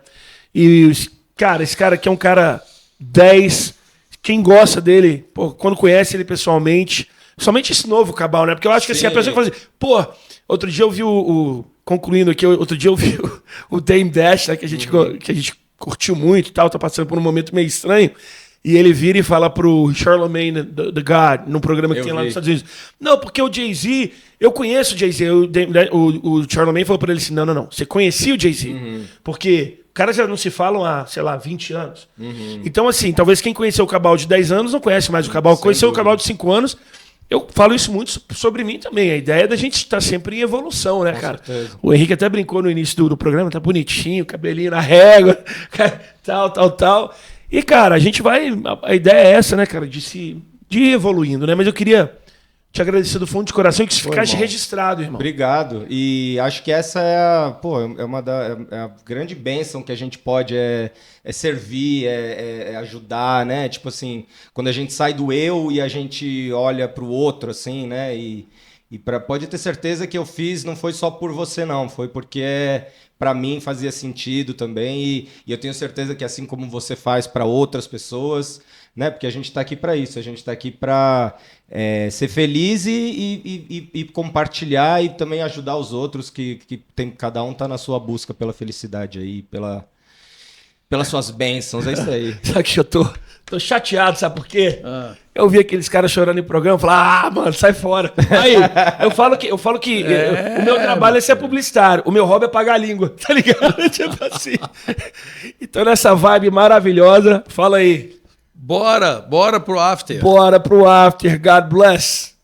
E, cara, esse cara aqui é um cara 10. Quem gosta dele, pô, quando conhece ele pessoalmente, somente esse novo Cabal, né? Porque eu acho que assim, a pessoa que fala assim, pô, outro dia eu vi concluindo aqui, outro dia eu vi o Dame Dash, né? Que a gente curtiu muito e tal, tá passando por um momento meio estranho. E ele vira e fala pro Charlamagne the God, num programa que tem lá nos Estados Unidos. Não, porque o Jay-Z, eu conheço o Jay-Z. O Charlamagne falou pra ele assim, não. Você conhecia o Jay-Z. Porque os caras já não se falam há, sei lá, 20 anos. Então, assim, talvez quem conheceu o Cabal de 10 anos não conhece mais o Cabal. Conheceu o Cabal de 5 anos. Eu falo isso muito sobre mim também. A ideia é da gente estar sempre em evolução, né, cara? Certeza. O Henrique até brincou no início do programa, tá bonitinho, cabelinho na régua, tal. E, cara, a gente vai... A ideia é essa, né, cara? De ir evoluindo, né? Mas eu queria te agradecer do fundo de coração e que isso ficasse registrado, irmão. Obrigado. E acho que essa é a grande bênção que a gente pode servir, ajudar, né? Tipo assim, quando a gente sai do eu e a gente olha pro outro, assim, né? Pode ter certeza que eu fiz não foi só por você, não. Foi porque para mim fazia sentido também. E eu tenho certeza que assim como você faz para outras pessoas, né? Porque a gente está aqui para isso. A gente está aqui para ser feliz e compartilhar e também ajudar os outros que cada um tá na sua busca pela felicidade aí, pelas suas bênçãos. É isso aí. Sabe que eu tô chateado, sabe por quê? Eu vi aqueles caras chorando em programa, eu falei, mano, sai fora. Aí, eu falo que o meu trabalho é ser publicitário, o meu hobby é pagar a língua, tá ligado? Tipo assim. Então, nessa vibe maravilhosa, fala aí. Bora pro after. Bora pro after, God bless.